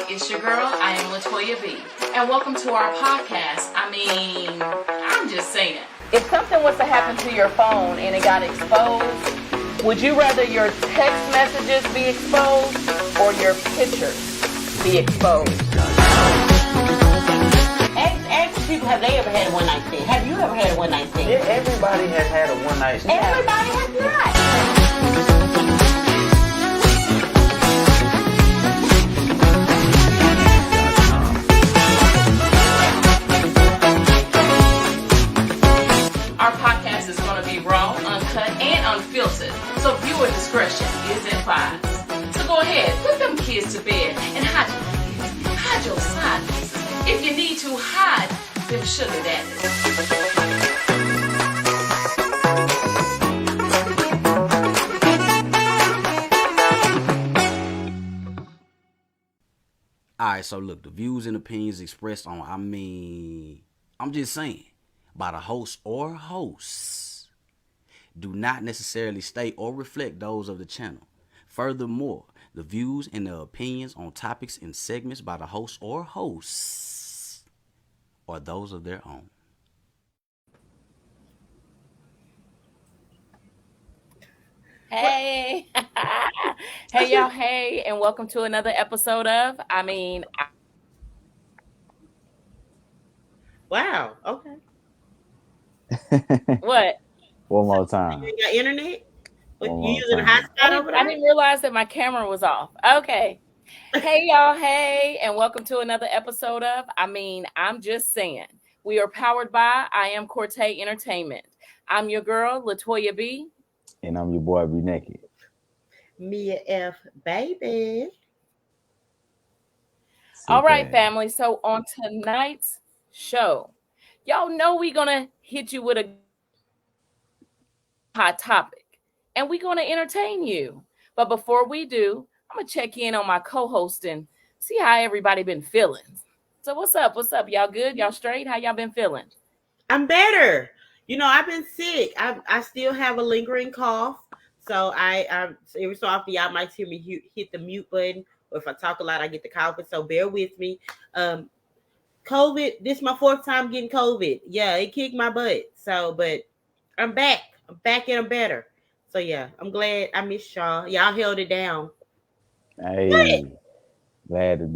it's your girl. I am Latoya B. And welcome to our podcast. I'm just saying. If something was to happen to your phone and it got exposed, would you rather your text messages be exposed or your pictures be exposed? Ask people, have they ever had a one-night stand? Have you ever had a one-night stand? Yeah, everybody has had a one-night stand. Everybody has not. Our podcast is going to be raw, uncut, and unfiltered, so viewer discretion is advised. So go ahead, put them kids to bed and hide your kids. Hide your side pieces. If you need to, hide them sugar daddies. Alright, so look, the views and opinions expressed on, I'm just saying, by the host or hosts do not necessarily state or reflect those of the channel. Furthermore, the views and the opinions on topics and segments by the host or hosts are those of their own. Hey. Hey, y'all. Hey, and welcome to another episode of, Wow, okay. What? One more time. You got internet? What, One you more using a time. hotspot over there? I didn't realize that my camera was off. Okay. Hey, y'all. Hey, and welcome to another episode of, I'm just saying. We are powered by I Am Corte Entertainment. I'm your girl, Latoya B. And I'm your boy, Be Naked. Mia F, baby. All right, family. So on tonight's show, y'all know we're going to hit you with a hot topic, and we're going to entertain you. But before we do, I'm going to check in on my co-host and see how everybody been feeling. So what's up? What's up? Y'all good? Y'all straight? How y'all been feeling? I'm better. You know, I've been sick. I still have a lingering cough. So I every so often y'all might hear me hit the mute button, or if I talk a lot, I get the coughing. So bear with me. COVID. This is my fourth time getting COVID. Yeah, it kicked my butt. So, but I'm back. I'm back and I'm better. So yeah, I'm glad I missed y'all. Y'all held it down. Hey, glad to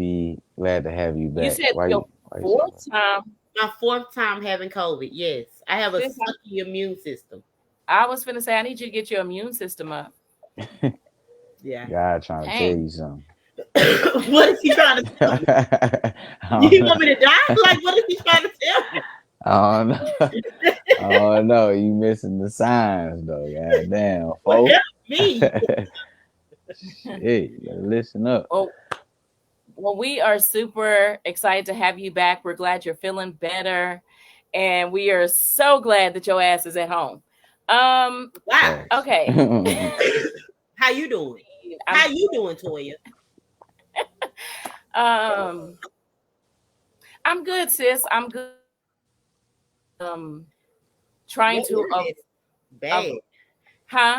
have you back. You said your fourth time. My fourth time having COVID. Yes, I have a sucky immune system. I was finna say I need you to get your immune system up. Yeah. God trying to tell you something. What is he trying to tell me? You want me to die? Like, what is he trying to tell me? I don't know. Oh no, you missing the signs though. God damn, folks. Help me. Hey, you gotta listen up. Well, we are super excited to have you back. We're glad you're feeling better, and we are so glad that your ass is at home. Wow. Okay. How you doing? How you doing, Toya? I'm good, sis. I'm good. Trying to bad.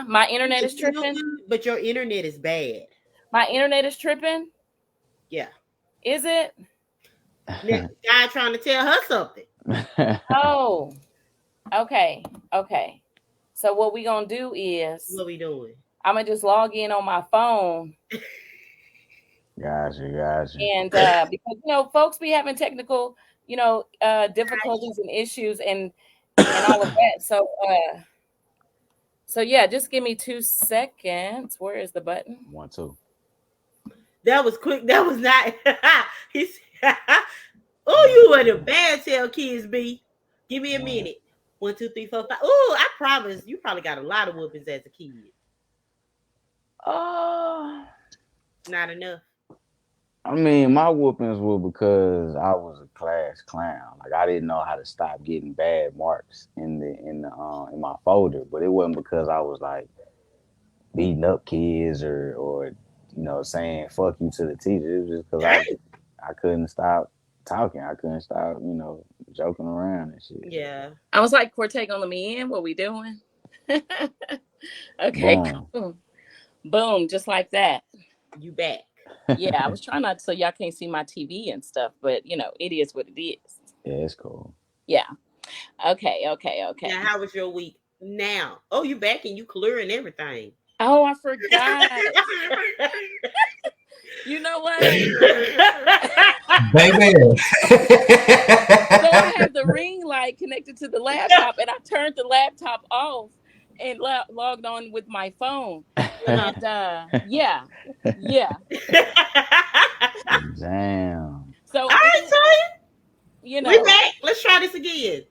My internet is tripping. But your internet is bad. My internet is tripping. Yeah. Is it? This guy trying to tell her something. Oh. Okay. So what we gonna do is what we doing? I'm gonna just log in on my phone. Gotcha. And because folks be having technical, difficulties and issues and all of that. So yeah, just give me 2 seconds. Where is the button? 1, 2. That was quick. That was not. He's. Oh, you were the bad tell kids be. Give me a minute. 1, 2, 3, 4, 5. Oh, I promise you probably got a lot of whoopings as a kid. Not enough. I mean, my whoopings were because I was a class clown. Like I didn't know how to stop getting bad marks in my folder, but it wasn't because I was like beating up kids or saying fuck you to the teacher. It was just because I couldn't stop talking. I couldn't stop, joking around and shit. Yeah. I was like, Corte gonna let me in. What we doing? Okay, Boom. cool. Boom, just like that. You back. Yeah, I was trying not so y'all can't see my TV and stuff, but it is what it is. Yeah, it's cool. Yeah. Okay, okay, Now, okay. how was your week? Now, oh, you back and you clear and everything. Oh, I forgot. You know what? Baby. So I have the ring light connected to the laptop, and I turned the laptop off and logged on with my phone. And yeah, yeah. Damn. All So right, any, Toya, you we know, back. Let's try this again.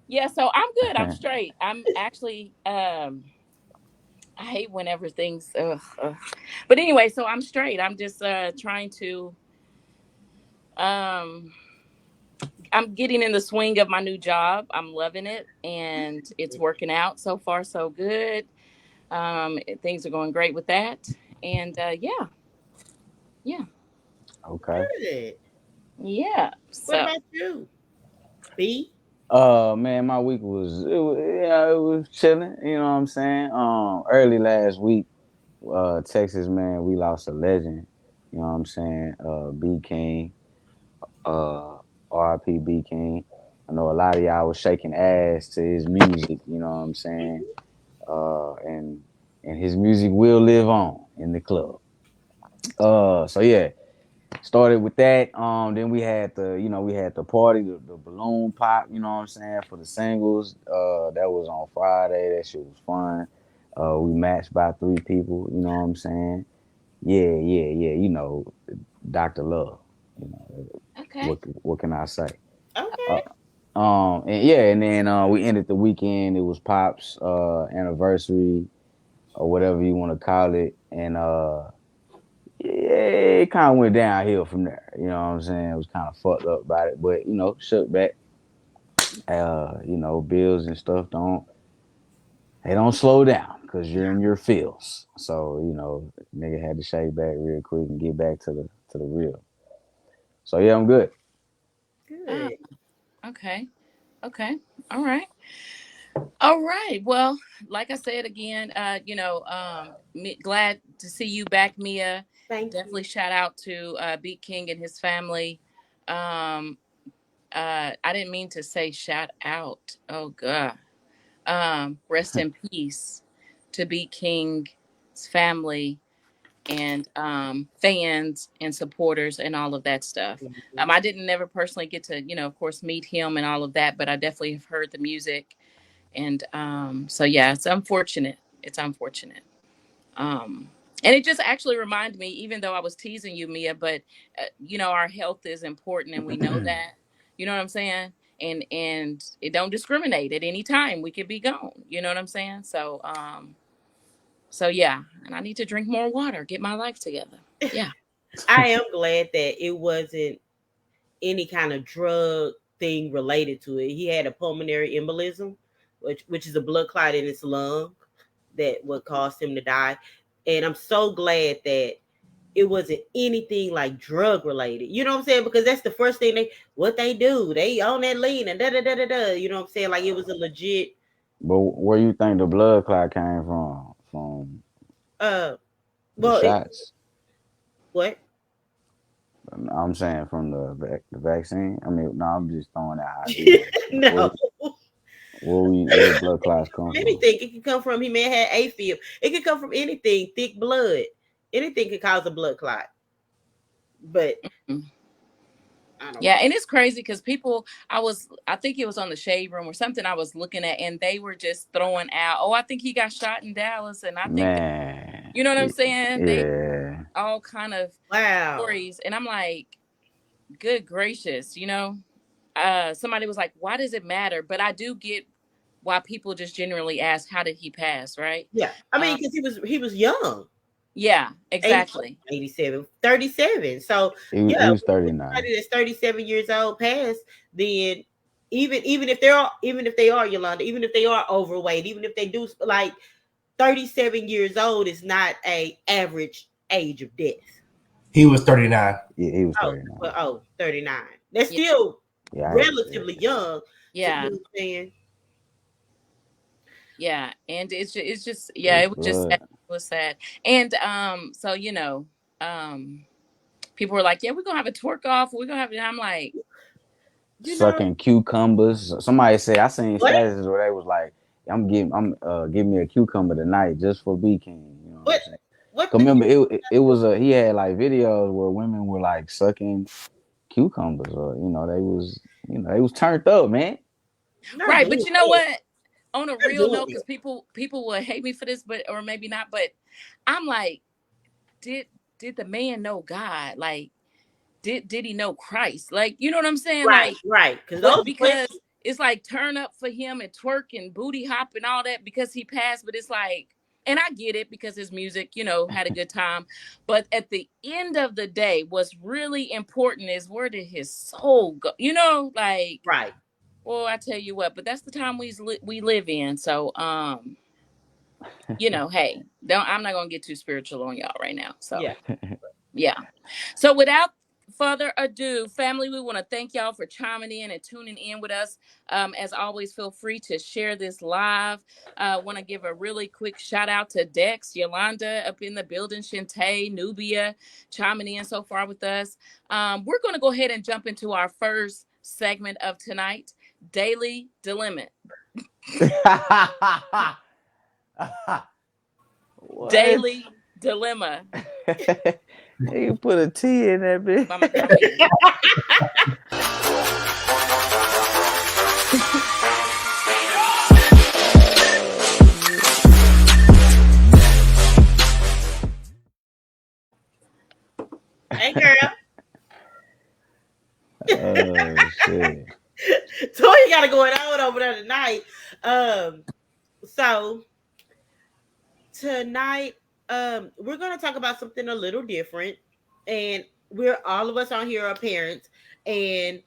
yeah. So I'm good. I'm straight. I'm actually. I hate whenever things. But anyway, so I'm straight. I'm just trying to. Um, I'm getting in the swing of my new job. I'm loving it, and it's working out so far. So good. Things are going great with that, and yeah, yeah, Okay. Good. yeah. What So about you, B? Man, my week it was chilling. You know what I'm saying? Early last week, Texas man, we lost a legend. You know what I'm saying? B King, uh, R.I.P. B King. I know a lot of y'all was shaking ass to his music. You know what I'm saying? And his music will live on in the club. So yeah, started with that. Then we had the party, the balloon pop. You know what I'm saying, for the singles. That was on Friday. That shit was fun. We matched by 3 people. You know what I'm saying? Yeah, yeah, yeah. Dr. Love. You know okay. what can I say? Okay. Uh, and yeah, and then we ended the weekend. It was Pop's anniversary or whatever you want to call it, and yeah, it kind of went downhill from there. You know what I'm saying? It was kind of fucked up about it, but shook back. Bills and stuff don't slow down because you're in your fields. So nigga had to shake back real quick and get back to the real. So yeah, I'm good. Oh, Good. okay. Okay. All right. All right. Well, like I said again, glad to see you back, Mia. Thank you. Definitely shout out to Beat King and his family. Um, I didn't mean to say shout out. Oh God. Rest in peace to Beat King's family and fans and supporters and all of that stuff. Mhm. I didn't never personally get to, of course, meet him and all of that, but I definitely have heard the music. And so, yeah, it's unfortunate. It's unfortunate. Um, and it just actually reminded me, even though I was teasing you, Mia, but, our health is important and we know that. You know what I'm saying? And it don't discriminate at any time. We could be gone. You know what I'm saying? So yeah, and I need to drink more water, get my life together. Yeah. I am glad that it wasn't any kind of drug thing related to it. He had a pulmonary embolism, which is a blood clot in his lung that would cause him to die. And I'm so glad that it wasn't anything like drug related. You know what I'm saying? Because that's the first thing they do. They on that lean and da da da da da. You know what I'm saying? Like it was a legit But where you think the blood clot came from? From uh the well shots? what? I'm saying from the vaccine. I mean, no, I'm just throwing that idea. No. Where blood clots come from? Anything. It could come from he may have had AFib. It could come from anything, thick blood. Anything could cause a blood clot. But Mm. I don't Yeah, know. and it's crazy because I think it was on the Shade Room or something I was looking at, and they were just throwing out, oh, I think he got shot in Dallas, and I think, Man, you know what I'm saying? They yeah. all kind of Wow. stories, and I'm like, good gracious, somebody was like, why does it matter? But I do get why people just generally ask, how did he pass, right? Yeah. I mean, Um, because he was young. yeah, 80, exactly. 87, 37. So He yeah, was when 39. somebody that's 37 years old passed, then even if they are Yolanda, even if they are overweight, even if they do like 37 years old is not a average age of death. He was 39. Yeah, he was Oh, 39. well, 39. That's Yeah, still Yeah, relatively young. To, you yeah, know what I'm saying? yeah. And it's just, yeah, it's it was just sad. blood. It was sad. And so, um, people were like, "Yeah, we're gonna have a twerk off. We're gonna have it." I'm like, You know Sucking cucumbers. Somebody said I seen what? statuses where they was like, I'm giving me a cucumber tonight just for B King. You know what I'm What? saying? What 'Cause the? remember it was he had like videos where women were like sucking cucumbers, or they was turned up, man. Not right, but doing you know it. what? On a Not real doing note, because it. people will hate me for this, but or maybe not, but I'm like, did did the man know God? Like, did he know Christ? Like, you know what I'm saying? Right, Like, right. Because those what? are questions. Because it's like turn up for him and twerk and booty hop and all that because he passed, but it's like, and I get it because his music, had a good time. But at the end of the day, what's really important is where did his soul go? Like, Right. well, I tell you what, but that's the time we live in. So, hey, don't I'm not gonna get too spiritual on y'all right now. So, Yeah. yeah. So without further ado, family, we want to thank y'all for chiming in and tuning in with us. As always, feel free to share this live. Want to give a really quick shout out to Dex, Yolanda up in the building, Shantae, Nubia chiming in so far with us. We're going to go ahead and jump into our first segment of tonight, Daily Dilemma. What? Daily Dilemma You put a T in that bitch. by my girl Mimi. Hey, girl. Oh shit. So you got to going on over there tonight. So tonight, we're gonna talk about something a little different, and we're all of us on here are parents, and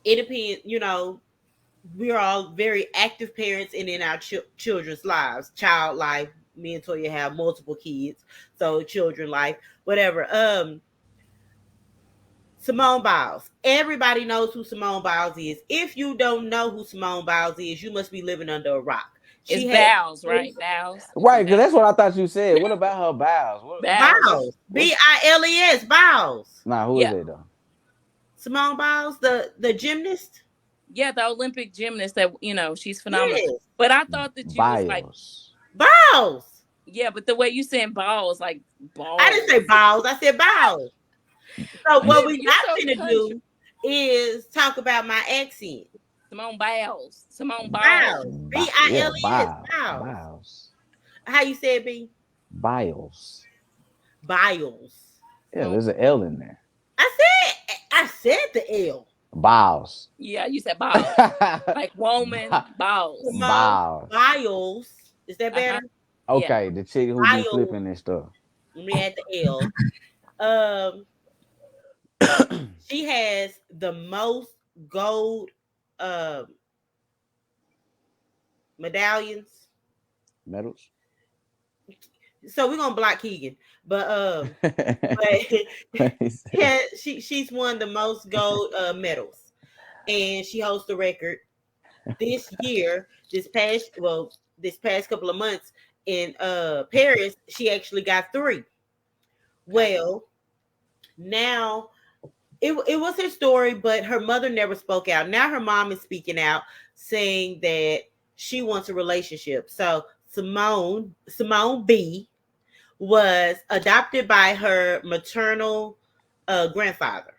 it depends. We're all very active parents and in our children's lives, child life. Me and Toya have multiple kids, so children life, whatever. Simone Biles. Everybody knows who Simone Biles is. If you don't know who Simone Biles is, you must be living under a rock. It's She had Bows, right? Bows. It's Right, in because that's Bows. what I thought you said. What about her bows? Bows. Biles. Biles. Biles. Nah, who is Yeah. it though? Simone Biles, the gymnast. Yeah, the Olympic gymnast that she's phenomenal. Yes. But I thought that you was like, Bios. Biles. yeah, but the way you saying balls, like I didn't balls. say Biles. I said Biles. So what we You not so gonna country. do is talk about my accent. Simone Biles. Simone Biles. Biles. Yeah, Biles. bios. Biles. Bios. How you say it, B? Bios. Biles. Yeah, Simone. there's an L in there. I said the L. Bios. Yeah, you said balls. Like woman balls. Simone Bios. Biles. Is that Uh-huh. better? Yeah. Okay, the chick who be Biles. flipping and stuff. Let me add the L. Um, she has the most gold um medallions. Medals. So we're gonna block Keegan, but yeah, she's won the most gold medals, and she holds the record this year. This past couple of months in Paris, she actually got 3. Well, now it was her story, but her mother never spoke out. Now her mom is speaking out, saying that she wants a relationship. So Simone B was adopted by her maternal grandfather,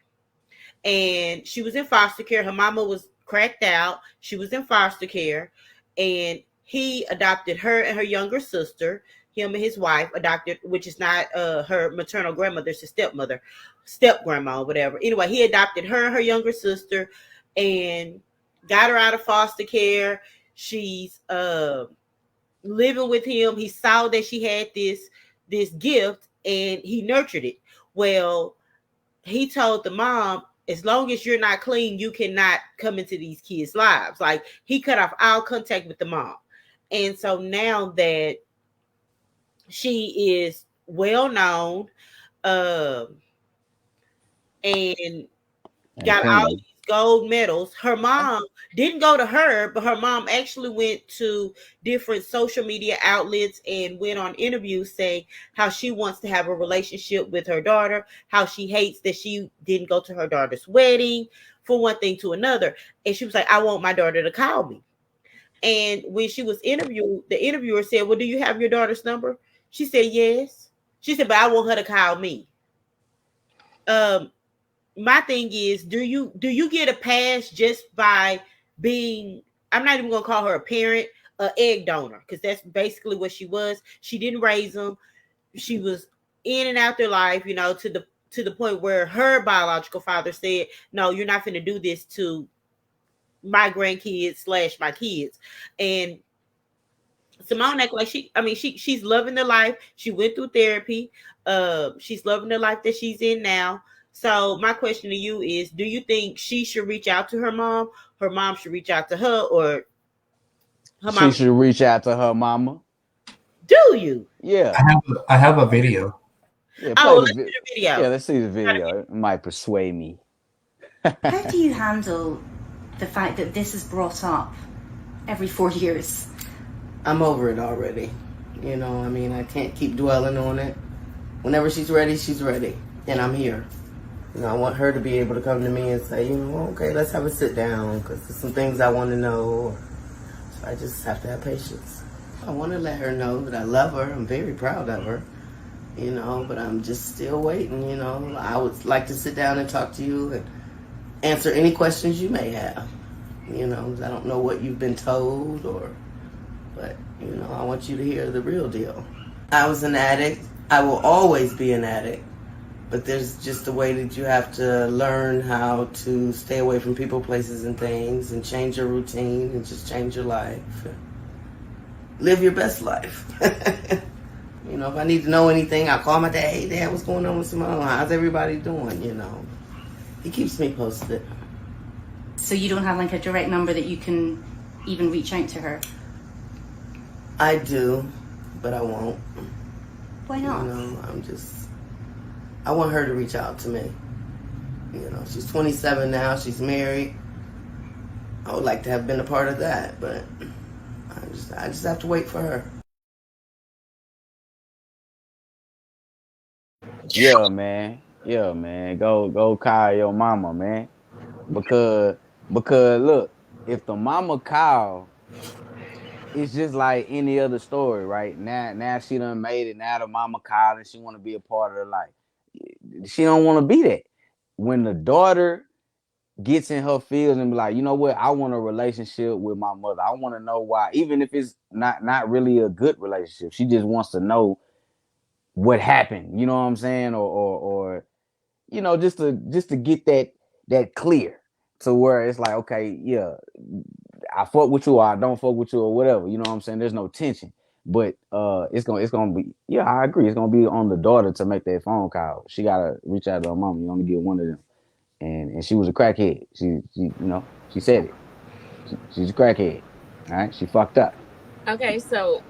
and she was in foster care. Her mama was cracked out. She was in foster care, and he adopted her and her younger sister. Him and his wife adopted, which is not her maternal grandmother, it's his stepmother, step grandma, whatever. Anyway, he adopted her and her younger sister, and got her out of foster care. She's living with him. He saw that she had this gift, and he nurtured it. Well, he told the mom, as long as you're not clean, you cannot come into these kids' lives. Like, he cut off all contact with the mom. And so now that she is well known, and And got all clean. gold medals. Her mom didn't go to her, but her mom actually went to different social media outlets and went on interviews saying how she wants to have a relationship with her daughter, how she hates that she didn't go to her daughter's wedding, for one thing to another. And she was like, I want my daughter to call me. And when she was interviewed, the interviewer said, well, do you have your daughter's number? She said, yes. She said, but I want her to call me. My thing is, do you get a pass just by being, I'm not even gonna call her a parent, a egg donor, because that's basically what she was. She didn't raise them. She was in and out their life, to the point where her biological father said, no, you're not going to do this to my grandkids / my kids. And Simone act like she's loving the life. She went through therapy. She's loving the life that she's in now. So my question to you is, do you think she should reach out to her mom? Her mom should reach out to her, or her She mom? should reach out to her mama. Do you? Yeah. I have a video. Yeah, Oh, play well, the let's see video. the video. Yeah, let's see the video. It might persuade me. How do you handle the fact that this is brought up every 4 years? I'm over it already. I can't keep dwelling on it. Whenever she's ready, and I'm here. I want her to be able to come to me and say, okay, let's have a sit down, because there's some things I want to know. So I just have to have patience. I want to let her know that I love her. I'm very proud of her, but I'm just still waiting, I would like to sit down and talk to you and answer any questions you may have. I don't know what you've been told, but I want you to hear the real deal. I was an addict. I will always be an addict. But there's just a way that you have to learn how to stay away from people, places, and things, and change your routine, and just change your life. Live your best life. If I need to know anything, I'll call my dad. Hey, Dad, what's going on with Simone? How's everybody doing? He keeps me posted. So you don't have like a direct number that you can even reach out to her? I do, but I won't. Why not? I want her to reach out to me. She's 27 now. She's married. I would like to have been a part of that, but I just have to wait for her. Yeah, man. Yeah, man. Go call your mama, man. Because look, if the mama call, it's just like any other story, right? Now she done made it. Now the mama called and she want to be a part of her life. She don't want to be that. When the daughter gets in her feels and be like, you know what, I want a relationship with my mother. I want to know why, even if it's not really a good relationship. She just wants to know what happened. You know what I'm saying? Or just to get that clear to where it's like, okay, yeah, I fuck with you or I don't fuck with you or whatever. You know what I'm saying? There's no tension. But it's gonna be, yeah, I agree. It's gonna be on the daughter to make that phone call. She gotta reach out to her mom. You only get one of them. And she was a crackhead. She said it. She's a crackhead. All right, she fucked up. Okay, so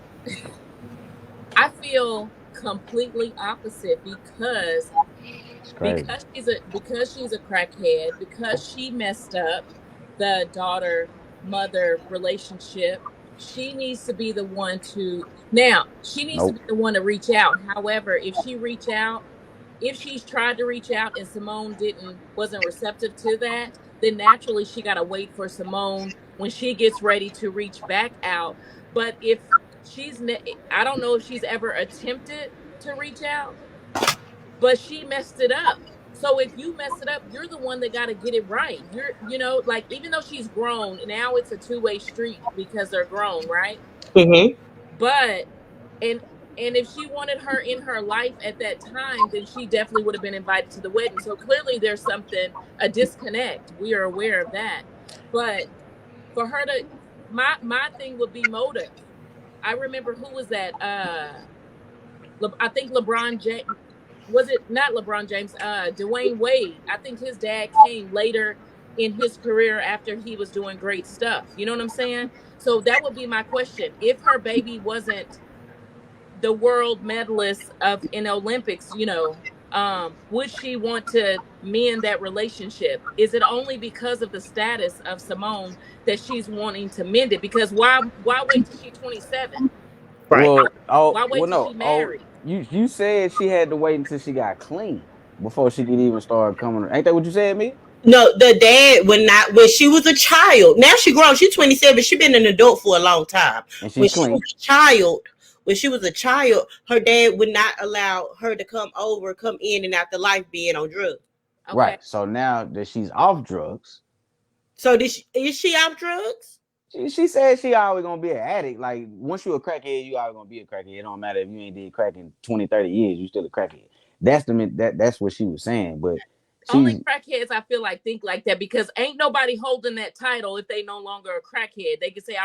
I feel completely opposite because she's a crackhead, because she messed up the daughter mother relationship. She needs to be the one to reach out. However, if she's tried to reach out and Simone wasn't receptive to that, then naturally she got to wait for Simone when she gets ready to reach back out. But if I don't know if she's ever attempted to reach out, but she messed it up. So if you mess it up, you're the one that got to get it right. Like, even though she's grown, now it's a two-way street because they're grown, right? Mm-hmm. But, and if she wanted her in her life at that time, then she definitely would have been invited to the wedding. So clearly there's a disconnect. We are aware of that. But for her to, my thing would be motive. I remember, who was that? I think LeBron James. Was it not LeBron James? Dwayne Wade. I think his dad came later in his career after he was doing great stuff. You know what I'm saying? So that would be my question. If her baby wasn't the world medalist in Olympics, would she want to mend that relationship? Is it only because of the status of Simone that she's wanting to mend it? Because why wait till she's 27? Right. Why wait till No. she Oh, married? you said she had to wait until she got clean before she could even start coming. Ain't that what you said, me? No, the dad when she was a child. Now she grown. She's 27. She been an adult for a long time. And she's When she clean. was a child, her dad would not allow her to come in and out the life being on drugs. Okay. Right. So now that she's off drugs, So is she off drugs? she said she always gonna be an addict. Like once you a crackhead, you always gonna be a crackhead. It don't matter if you ain't did crack in 20, 30 years, you still a crackhead. That's what she was saying. But Only she's crackheads I feel like think like that, because ain't nobody holding that title if they no longer a crackhead. They can say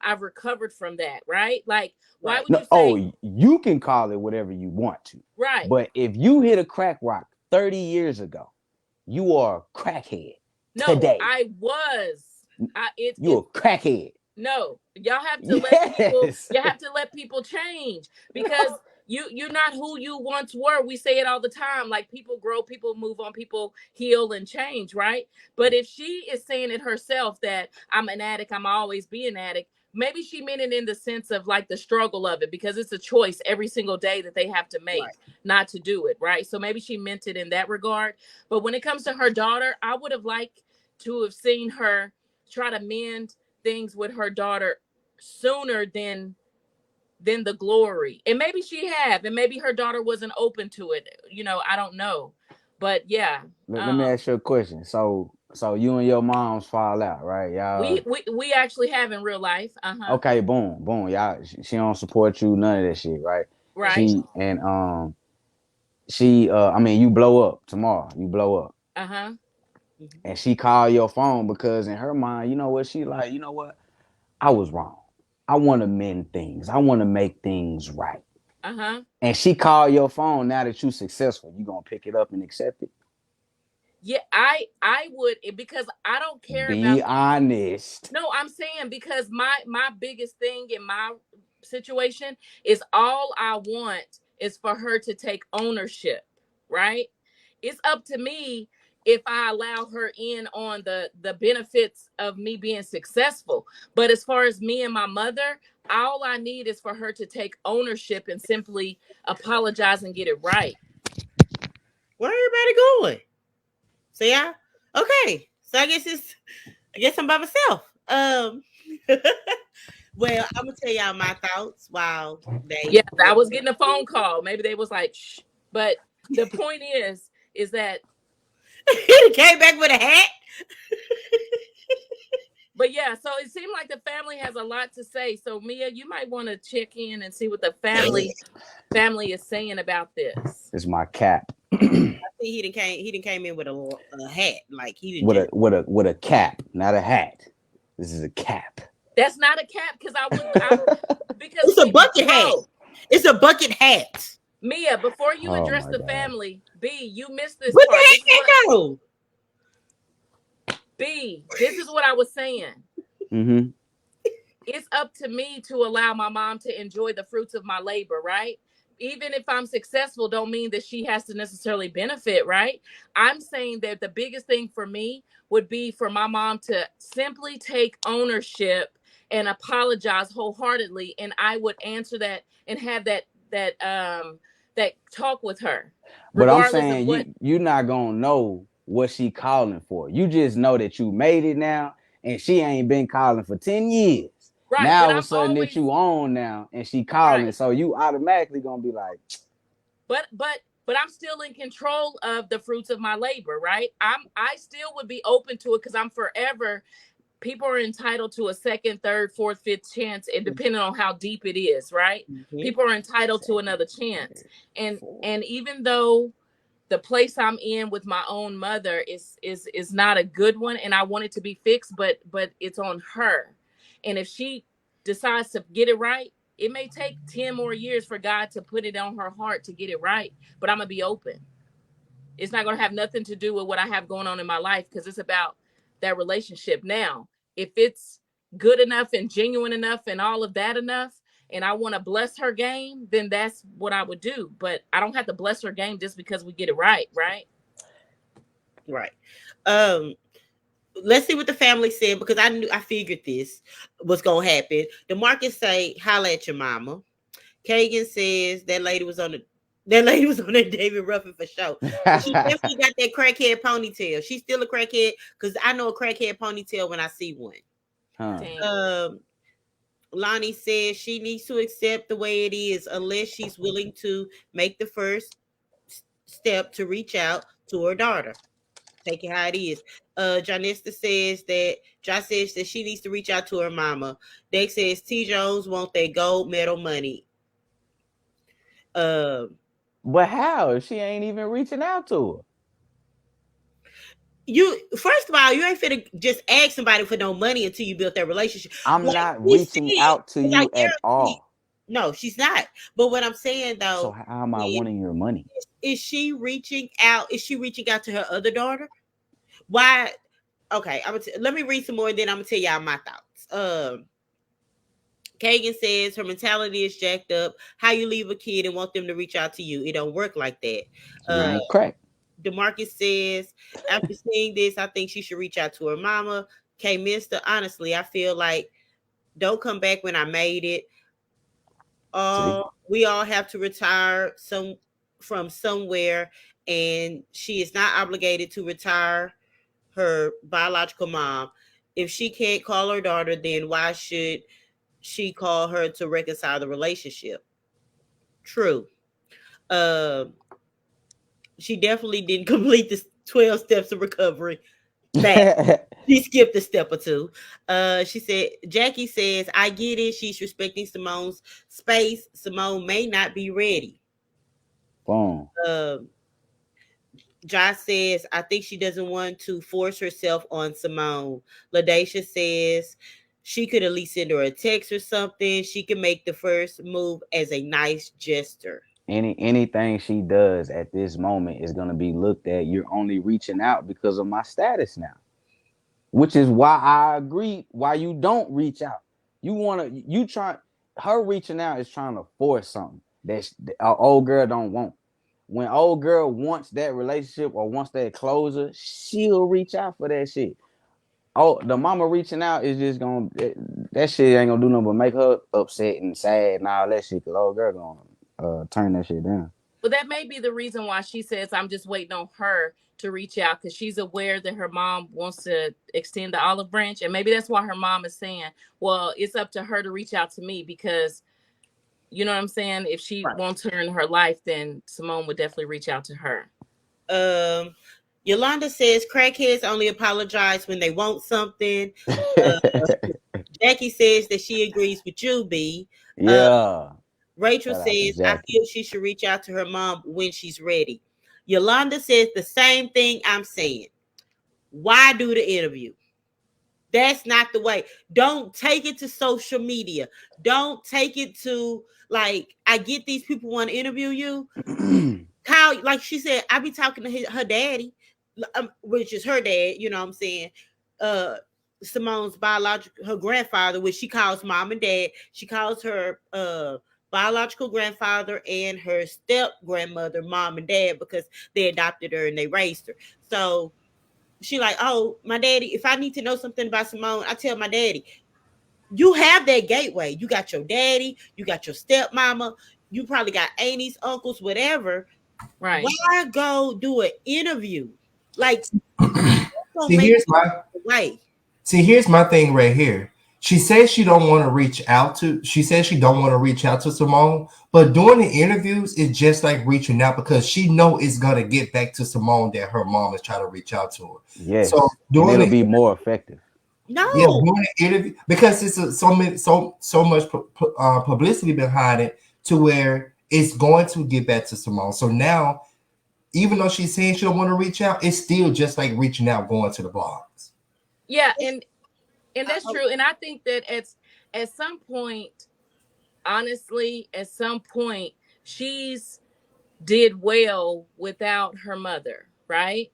I've recovered from that, right? Like why would you say oh, you can call it whatever you want to. right? But if you hit a crack rock 30 years ago, you are a crackhead. No, today. I was. You a crackhead. No, y'all have to Yes. let people change, because you're not who you once were. We say it all the time. Like people grow, people move on, people heal and change, right? But if she is saying it herself that I'm an addict, I'm always be an addict, maybe she meant it in the sense of like the struggle of it, because it's a choice every single day that they have to make not to do it, right? So maybe she meant it in that regard. But when it comes to her daughter, I would have liked to have seen her try to mend things with her daughter sooner than the glory. And maybe she have, and maybe her daughter wasn't open to it. I don't know. But yeah. Let me ask you a question. So you and your moms fall out, right? Y'all We actually have in real life. Uh-huh. okay, boom. Y'all she don't support you, none of that shit, right? Right. I mean, you blow up tomorrow. You blow up. Uh-huh. And she called your phone because in her mind, you know what, she like, you know what? I was wrong. I want to mend things. I want to make things right. Uh-huh. And she called your phone now that you successful. You gonna pick it up and accept it? Yeah, I would, because I don't care about. Be honest. No, I'm saying because my biggest thing in my situation is all I want is for her to take ownership, right? It's up to me if I allow her in on the benefits of me being successful. But as far as me and my mother, all I need is for her to take ownership and simply apologize and get it right. Where everybody going? So yeah, okay. So I guess I'm by myself. Well, I'm gonna tell y'all my thoughts while Yeah, I was getting a phone call. Maybe they was like, shh. But the point is that he came back with a hat. But yeah, so it seemed like the family has a lot to say. So Mia, you might want to check in and see what the family is saying about this. It's my cap. I think he didn't came in with a hat, like he didn't with a cap, not a hat. This is a cap. That's not a cap, because because it's a bucket hat. It's a bucket hat. Mia, before you address the family, B, you missed this what part. The heck know? B, this is what I was saying. Mm-hmm. It's up to me to allow my mom to enjoy the fruits of my labor, right? Even if I'm successful, don't mean that she has to necessarily benefit, right? I'm saying that the biggest thing for me would be for my mom to simply take ownership and apologize wholeheartedly, and I would answer that and have that talk with her. But I'm saying you're not gonna know what she calling for. You just know that you made it now, and she ain't been calling for 10 years. Right, now all of a sudden that you on now, and she calling, so you automatically gonna be like, but I'm still in control of the fruits of my labor, right? I still would be open to it, because I'm forever. People are entitled to a second, third, fourth, fifth chance, and depending on how deep it is, right? Mm-hmm. People are entitled to another chance, and even though the place I'm in with my own mother is not a good one, and I want it to be fixed, but it's on her. And if she decides to get it right, it may take 10 more years for God to put it on her heart to get it right, but I'm gonna be open. It's not gonna have nothing to do with what I have going on in my life, because it's about that relationship. Now, if it's good enough and genuine enough and all of that enough, and I want to bless her game, then that's what I would do. But I don't have to bless her game just because we get it right, right? Right. Let's see what the family said, because I figured this was gonna happen. DeMarcus say, "Holla at your mama." Kagan says that lady was on that David Ruffin for sure. She definitely got that crackhead ponytail. She's still a crackhead, because I know a crackhead ponytail when I see one. Lonnie says she needs to accept the way it is unless she's willing to make the first step to reach out to her daughter. Take it how it is. Janista says that Josh says that she needs to reach out to her mama. Dex says T Jones want that gold medal money. But how? She ain't even reaching out to her. You first of all, you ain't finna just ask somebody for no money until you build that relationship. I'm not reaching out to you at all. No, she's not. But what I'm saying though, so how am I wanting your money? Is she reaching out? Is she reaching out to her other daughter? Why? Okay, let me read some more, and then I'm gonna tell y'all my thoughts. Kagan says her mentality is jacked up. How you leave a kid and want them to reach out to you? It don't work like that. Correct. DeMarcus says, after seeing this, I think she should reach out to her mama. K Mister, honestly, I feel like don't come back when I made it. We all have to retire from somewhere, and she is not obligated to retire her biological mom. If she can't call her daughter, then why should she call her to reconcile the relationship? True. She definitely didn't complete the 12 steps of recovery. She skipped a step or two. She said, Jackie says, I get it. She's respecting Simone's space. Simone may not be ready. Boom. Josh says, I think she doesn't want to force herself on Simone. LaDacia says she could at least send her a text or something. She can make the first move as a nice gesture. Anything she does at this moment is going to be looked at. You're only reaching out because of my status now, which is why I agree why you don't reach out. Her reaching out is trying to force something that old girl don't want. When old girl wants that relationship or wants that closure, she'll reach out for that shit. Oh, the mama reaching out is just gonna, that shit ain't gonna do nothing but make her upset and sad and all that shit, because old girl gonna turn that shit down. Well, that may be the reason why she says I'm just waiting on her to reach out, because she's aware that her mom wants to extend the olive branch, and maybe that's why her mom is saying, well, it's up to her to reach out to me, because you know what I'm saying? If she wants her in her life, then Simone would definitely reach out to her. Yolanda says crackheads only apologize when they want something. Jackie says that she agrees with you, B. Yeah. Rachel says, I feel she should reach out to her mom when she's ready. Yolanda says the same thing I'm saying. Why do the interview? That's not the way. Don't take it to social media. Don't take it to, like, I get these people want to interview you. How, like she said, I be talking to her daddy, which is her dad, you know what I'm saying? Simone's her grandfather, which she calls mom and dad. She calls her biological grandfather and her step grandmother mom and dad, because they adopted her and they raised her. So she like, oh, my daddy, if I need to know something about Simone, I tell my daddy. You have that gateway. You got your daddy, you got your stepmama, you probably got aunties, uncles, whatever. Right. Why go do an interview? Like, here's my thing right here. She says she don't want to reach out to Simone, but doing the interviews is just like reaching out, because she know it's gonna get back to Simone that her mom is trying to reach out to her. Yes, so it'll be more effective. No, yeah, doing the interview, because it's so much publicity behind it, to where it's going to get back to Simone. So now, even though she's saying she don't want to reach out, it's still just like reaching out, going to the blogs. Yeah, and that's true. And I think that at some point, honestly, at some point, she's did well without her mother, right?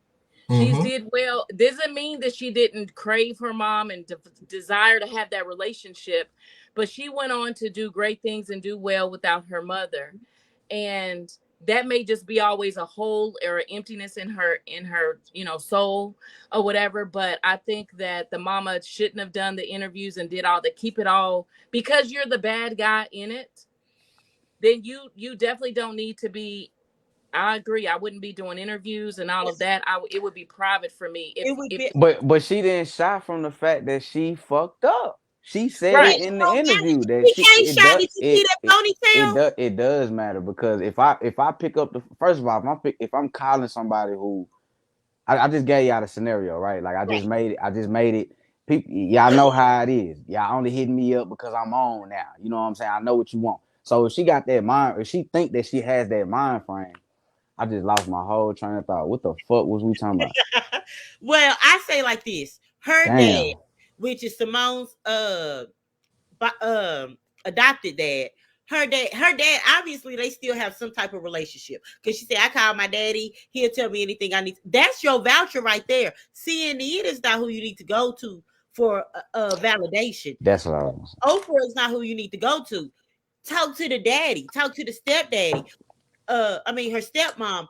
She did well. Doesn't mean that she didn't crave her mom and desire to have that relationship, but she went on to do great things and do well without her mother. And that may just be always a hole or an emptiness in her soul or whatever. But I think that the mama shouldn't have done the interviews and did all the keep it all, because you're the bad guy in it. Then you definitely don't need to be. I agree. I wouldn't be doing interviews and all of that. It would be private for me. It would be But she didn't shy from the fact that she fucked up. She said Right. it in the interview that we can't it shy. does Did you see that ponytail? it does matter, because if I pick up the first of all, if I'm calling somebody who I just gave y'all the scenario, right? Like I just made it. People, y'all know how it is. Y'all only hitting me up because I'm on now. You know what I'm saying? I know what you want. So if she got that mind, if she think that she has that mind frame, I just lost my whole train of thought. What the fuck was we talking about? Well, I say like this: her Damn. dad, which is Simone's adopted dad. Her dad, obviously they still have some type of relationship, because she said, I call my daddy, he'll tell me anything I need. That's your voucher right there. CNN is not who you need to go to for validation. That's what I was. Oprah is not who you need to go to. Talk to the daddy, talk to the stepdaddy. Her stepmom,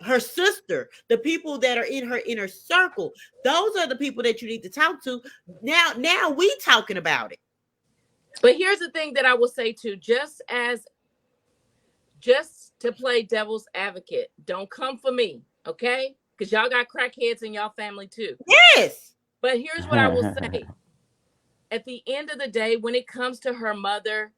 her sister, the people that are in her inner circle. Those are the people that you need to talk to. Now we talking about it. But here's the thing that I will say too, just to play devil's advocate, don't come for me, okay? Because y'all got crackheads in y'all family too. Yes. But here's what I will say. At the end of the day, when it comes to her mother,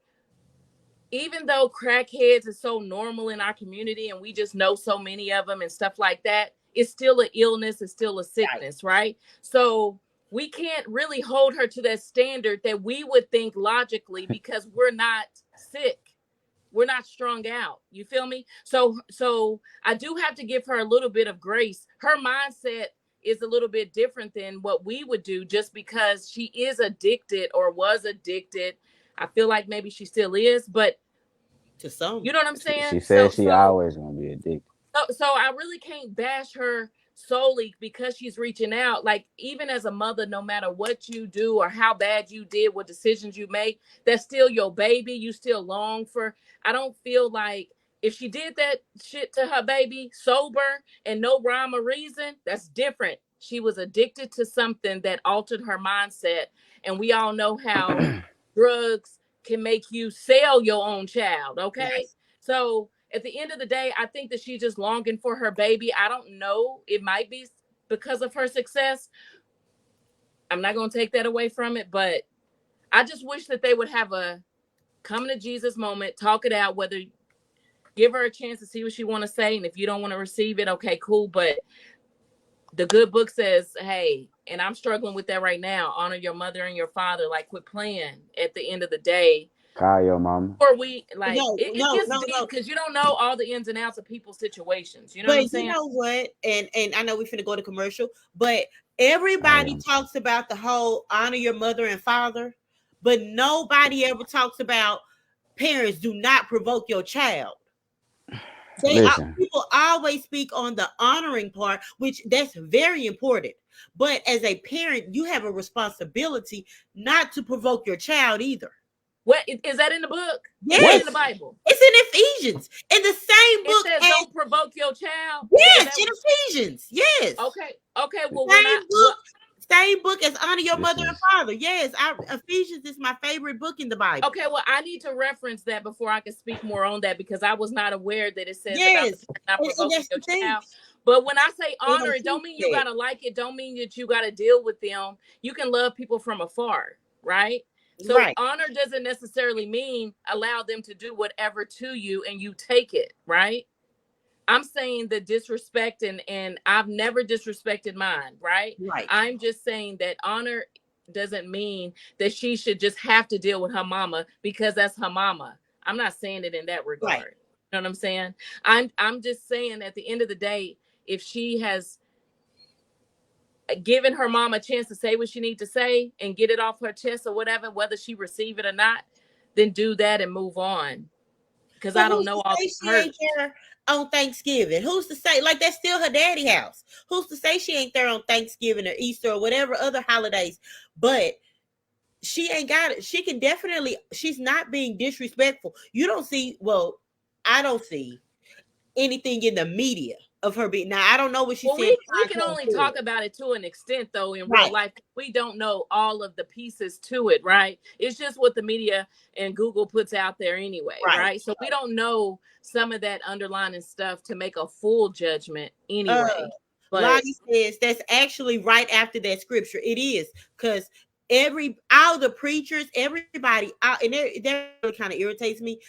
even though crackheads is so normal in our community and we just know so many of them and stuff like that, it's still an illness, it's still a sickness, right? So we can't really hold her to that standard that we would think logically, because we're not sick. We're not strung out. You feel me? So I do have to give her a little bit of grace. Her mindset is a little bit different than what we would do, just because she is addicted or was addicted. I feel like maybe she still is, but to some, you know what I'm saying? She said she always gonna be addicted. So I really can't bash her solely because she's reaching out. Like, even as a mother, no matter what you do or how bad you did, what decisions you make, that's still your baby. You still long for. I don't feel like if she did that shit to her baby sober and no rhyme or reason, that's different. She was addicted to something that altered her mindset. And we all know how drugs can make you sell your own child. Okay. Yes. So at the end of the day, I think that she's just longing for her baby. I don't know. It might be because of her success. I'm not going to take that away from it, but I just wish that they would have a come to Jesus moment, talk it out, whether give her a chance to see what she want to say. And if you don't want to receive it, okay, cool. But the good book says, hey, and I'm struggling with that right now, honor your mother and your father. Like, quit playing at the end of the day. Call your mama. Or we like it gets deep because you don't know all the ins and outs of people's situations. You know what I'm saying? You know what? And I know we're finna go to commercial, but everybody talks about the whole honor your mother and father, but nobody ever talks about parents do not provoke your child. People always speak on the honoring part, which that's very important. But as a parent, you have a responsibility not to provoke your child either. What is that in the book? Yes, in the Bible. It's in Ephesians. In the same book, it says don't provoke your child. Yes, in Ephesians. Yes. Okay. Well, same book as honor your mother and father. Yes, Ephesians is my favorite book in the Bible. Okay, well, I need to reference that before I can speak more on that, because I was not aware that it says about not provoking your child. But when I say honor, it don't mean you gotta like it. Don't mean that you gotta deal with them. You can love people from afar, right? So honor doesn't necessarily mean allow them to do whatever to you and you take it, right? I'm saying the disrespect, and I've never disrespected mine, right? I'm just saying that honor doesn't mean that she should just have to deal with her mama because that's her mama. I'm not saying it in that regard. You know what I'm saying? I'm just saying at the end of the day, if she has given her mom a chance to say what she needs to say and get it off her chest or whatever, whether she receive it or not, then do that and move on. Because I don't know all the hurt. On Thanksgiving, who's to say? Like, that's still her daddy house. Who's to say she ain't there on Thanksgiving or Easter or whatever other holidays? But she ain't got it. She can definitely, she's not being disrespectful. You don't see, well, I don't see anything in the media of her being, now I don't know what she Well, said. we can only talk about it to an extent, though, in real Right. life. We don't know all of the pieces to it, right? It's just what the media and Google puts out there anyway, right? So we don't know some of that underlying stuff to make a full judgment anyway. But Lonnie says that's actually right after that scripture. It is, because all the preachers, everybody out, and that really kind of irritates me.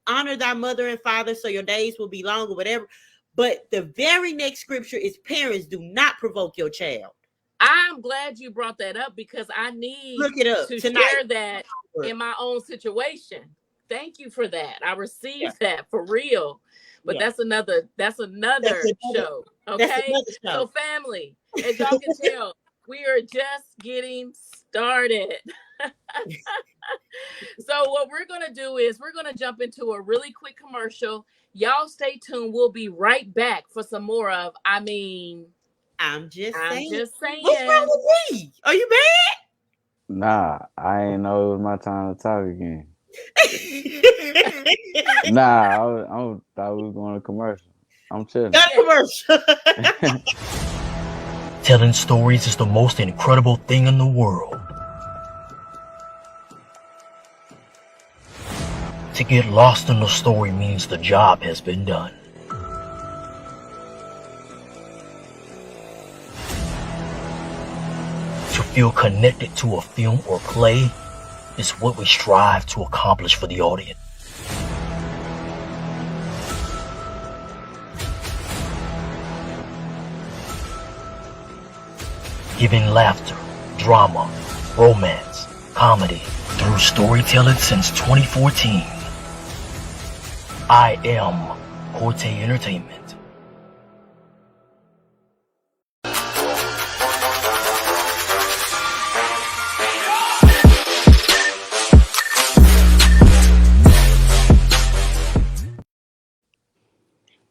Honor thy mother and father so your days will be long or whatever. But the very next scripture is parents do not provoke your child. I'm glad you brought that up because I need Look it up to tonight. share that in my own situation. Thank you for that. I received that for real. But that's another show. Okay. So family, as y'all can tell, we are just getting started. So what we're going to do is we're going to jump into a really quick commercial. Y'all stay tuned. We'll be right back for some more of, I'm just saying. What's wrong with me? Are you mad? Nah, I ain't know it was my time to talk again. Nah, I thought we was going to commercial. I'm chilling. Got a commercial. Telling stories is the most incredible thing in the world. To get lost in the story means the job has been done. To feel connected to a film or play is what we strive to accomplish for the audience. Giving laughter, drama, romance, comedy through storytelling since 2014. I am Corte Entertainment.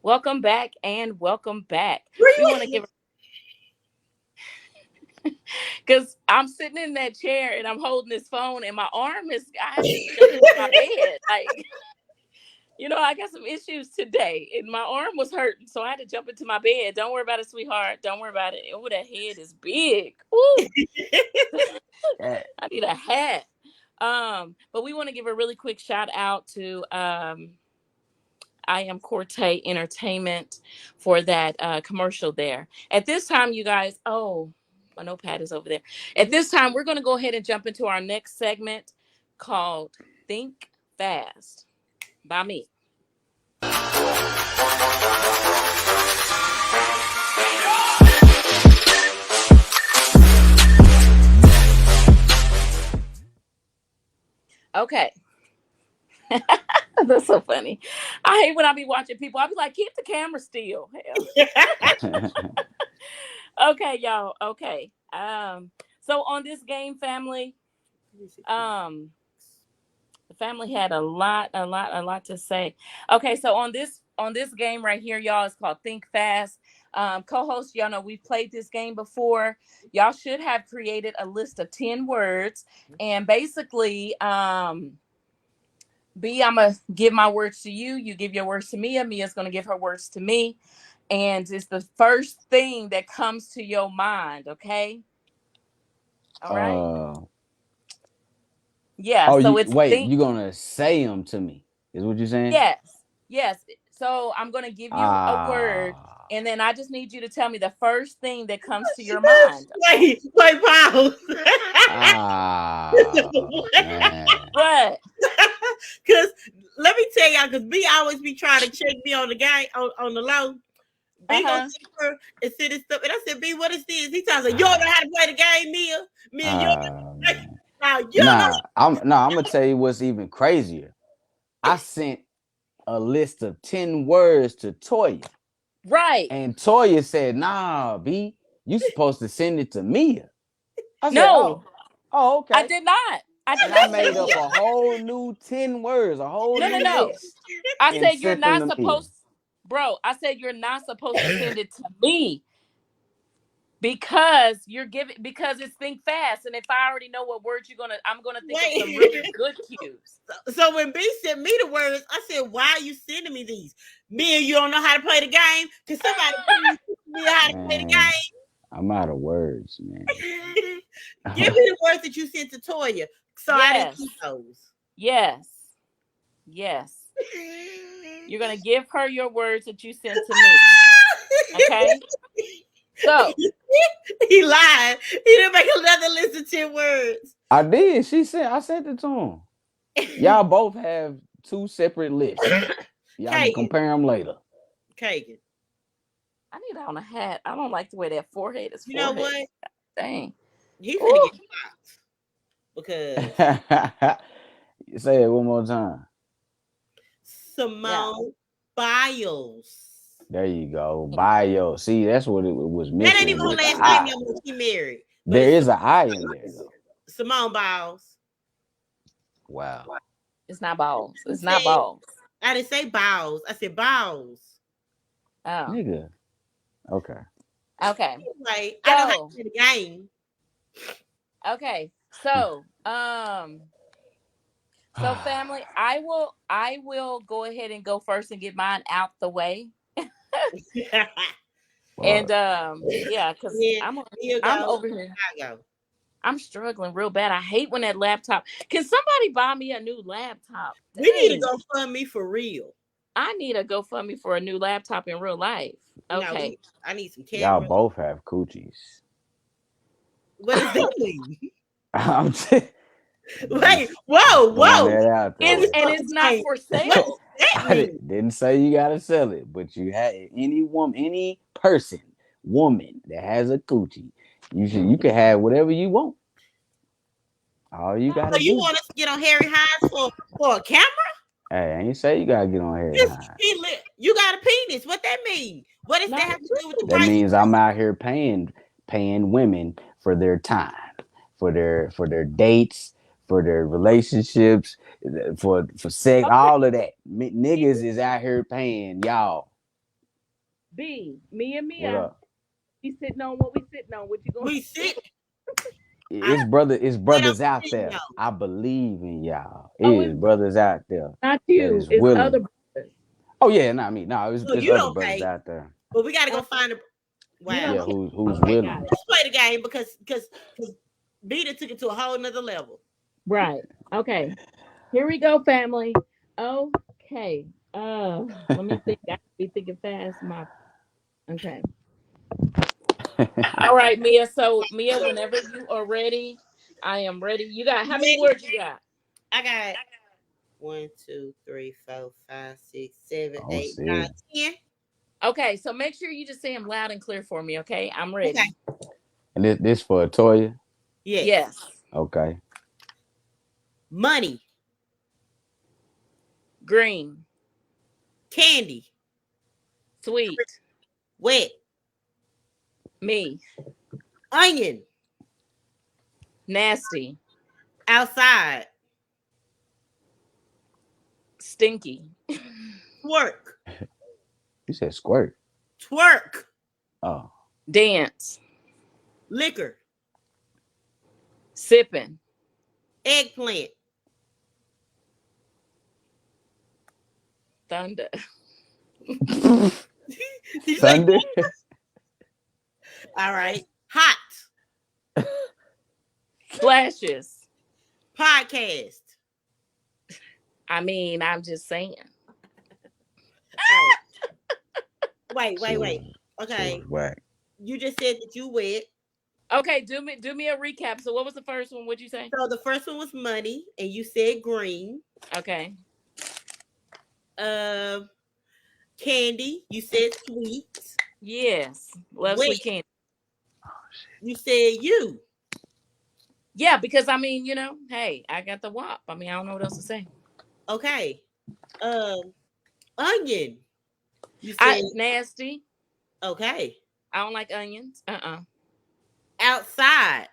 Welcome back and welcome back. We want to give because I'm sitting in that chair and I'm holding this phone and my arm is, I have to jump into my bed. Like, you know, I got some issues today and my arm was hurting. So I had to jump into my bed. Don't worry about it, sweetheart. Don't worry about it. Oh, that head is big. Ooh. I need a hat. But we want to give a really quick shout out to I am Corte Entertainment for that commercial there. At this time, you guys, my notepad is over there. At this time, we're going to go ahead and jump into our next segment called Think Fast by me. Okay. That's so funny. I hate when I be watching people. I be like, keep the camera still. Okay, y'all. Okay. So on this game, family, the family had a lot to say. Okay, so on this game right here, y'all, it's called Think Fast. Co-host, y'all know we've played this game before. Y'all should have created a list of 10 words, and basically, B, I'm gonna give my words to you. You give your words to Mia. Mia's gonna give her words to me, and it's the first thing that comes to your mind. Okay. All right. Yeah. So you gonna say them to me? Is what you're saying? Yes. So I'm gonna give you a word, and then I just need you to tell me the first thing that comes to your mind. Wait, pause. What? Because let me tell y'all, because B always be trying to check me on the game on the low. B gonna sit her and sit and stuff. And I said, B, what is this? He tells her, you don't know how to play the game, Mia. You don't know. I'm gonna tell you what's even crazier. I sent a list of 10 words to Toya. Right. And Toya said, nah, B, you supposed to send it to Mia. I said, no. Oh, okay. I did not. I made up a whole new 10 words, a whole new list. I said you're not supposed, bro. I said you're not supposed to send it to me. Because it's think fast, and if I already know what words I'm gonna think of some really good cues. So when B sent me the words, I said, "Why are you sending me these? Me and you don't know how to play the game? Can somebody please teach me how to play the Man, I'm out of words, man. game? Give me the words that you sent to Toya, so I didn't keep those. Yes. You're gonna give her your words that you sent to me. Okay. So he lied. He didn't make another list of 10 words. I did. I sent it to him. Y'all both have 2 separate lists. Y'all can compare them later. Kagan. I need on a hat. I don't like the way that forehead is. You know what? Dang. He's gonna get blocked because say it one more time. Simone Biles. There you go. Biles. See, that's what it was missing. That ain't even her last name no more. She married. There is an I in there though. Simone Biles. Wow. It's not balls. It's not balls. I didn't say Biles. I said Biles. Oh. Nigga. Okay. Like, I know how to play the game. Okay. So, family, I will go ahead and go first and get mine out the way. And because I'm over here. I'm struggling real bad. I hate when that laptop. Can somebody buy me a new laptop? Dang. We need to go fund me for real. I need a GoFundMe for a new laptop in real life. Okay. I need some cameras. Y'all both have coochies. What does that mean? I'm just, wait, whoa. And it's not for sale. I didn't say you gotta sell it, but you have any woman that has a coochie, you can have whatever you want. All you gotta do. You want us to get on Harry Hines for a camera? Hey, I ain't say you gotta get on Harry Hines. You got a penis. What that mean? What does that have to do with the price? That means I'm out here paying women for their time, for their dates, for their relationships, for sex, all of that. Niggas is out here paying y'all. B, me and Mia, we sitting on what we sitting on. What you going? We sit. It's brothers out there. I believe in y'all. It's brothers out there. Not you. It's willing. Other brothers. Oh yeah, not me. No, it's other brothers out there. But we gotta go find a. Wow. Yeah, who's willing? Let's play the game because Beta took it to a whole nother level. Right. Okay. Here we go, family. Okay. Let me think. I be thinking fast. Okay. All right, Mia. So, Mia, whenever you are ready, I am ready. You got how many words you got? I got 1, 2, 3, 4, 5, 6, 7, 8, 9, 10. Okay, so make sure you just say them loud and clear for me. Okay, I'm ready. Okay. And this for Toya? Yes. Okay. Money. Green. Candy. Sweet. Wet. Me. Onion. Nasty. Outside. Stinky. Twerk. You said squirt. Twerk. Oh. Dance. Liquor. Sipping. Eggplant. Thunder. Thunder. All right. Hot. Flashes. Podcast. I mean, I'm just saying. Wait. Okay. Whack. You just said that you wet. Okay, do me a recap. So what was the first one? What'd you say? So the first one was money, and you said green. Okay. Candy. You said sweet. Yes. Love sweet candy. Oh, shit. You said you. Yeah, because I mean, hey, I got the WAP. I mean, I don't know what else to say. Okay. Onion. You said nasty. Okay. I don't like onions. Outside.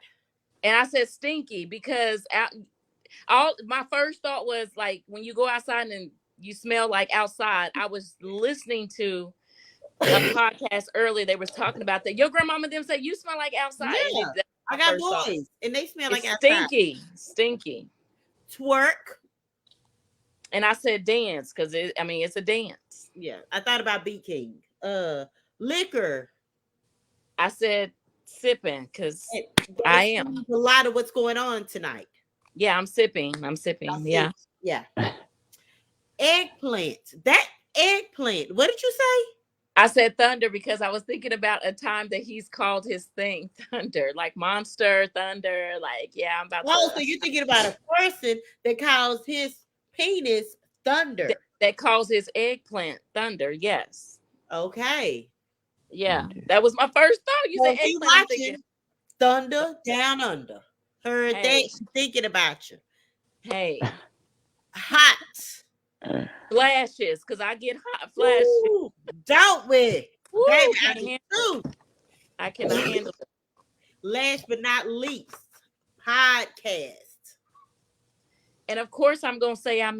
And I said stinky because my first thought was like when you go outside and you smell like outside. I was listening to a podcast earlier. They was talking about that. Your grandmama them say you smell like outside. Yeah, And that's I my got first thought. boys, and they smell It's like outside. stinky. Twerk. And I said dance because it's a dance. Yeah, I thought about Beat King. Liquor. I said sipping because That I am. explains a lot of what's going on tonight. Yeah, I'm sipping. Yeah. Yeah. Eggplant. That eggplant. What did you say? I said thunder because I was thinking about a time that he's called his thing thunder, like monster thunder. Like, yeah, I'm about Oh, to. so you're thinking about a person that calls his penis thunder. That calls his eggplant thunder. Yes. Okay. Yeah, that was my first thought. You Well, said if you eggplant. watching Thunder Down Under. Heard Hey. that, thinking about you. Hey, Hot. flashes, because I get hot flashes. Ooh, don't we? Woo, Baby, can't handle it. I cannot handle it. Last but not least, podcast. And of course, I'm gonna say. I'm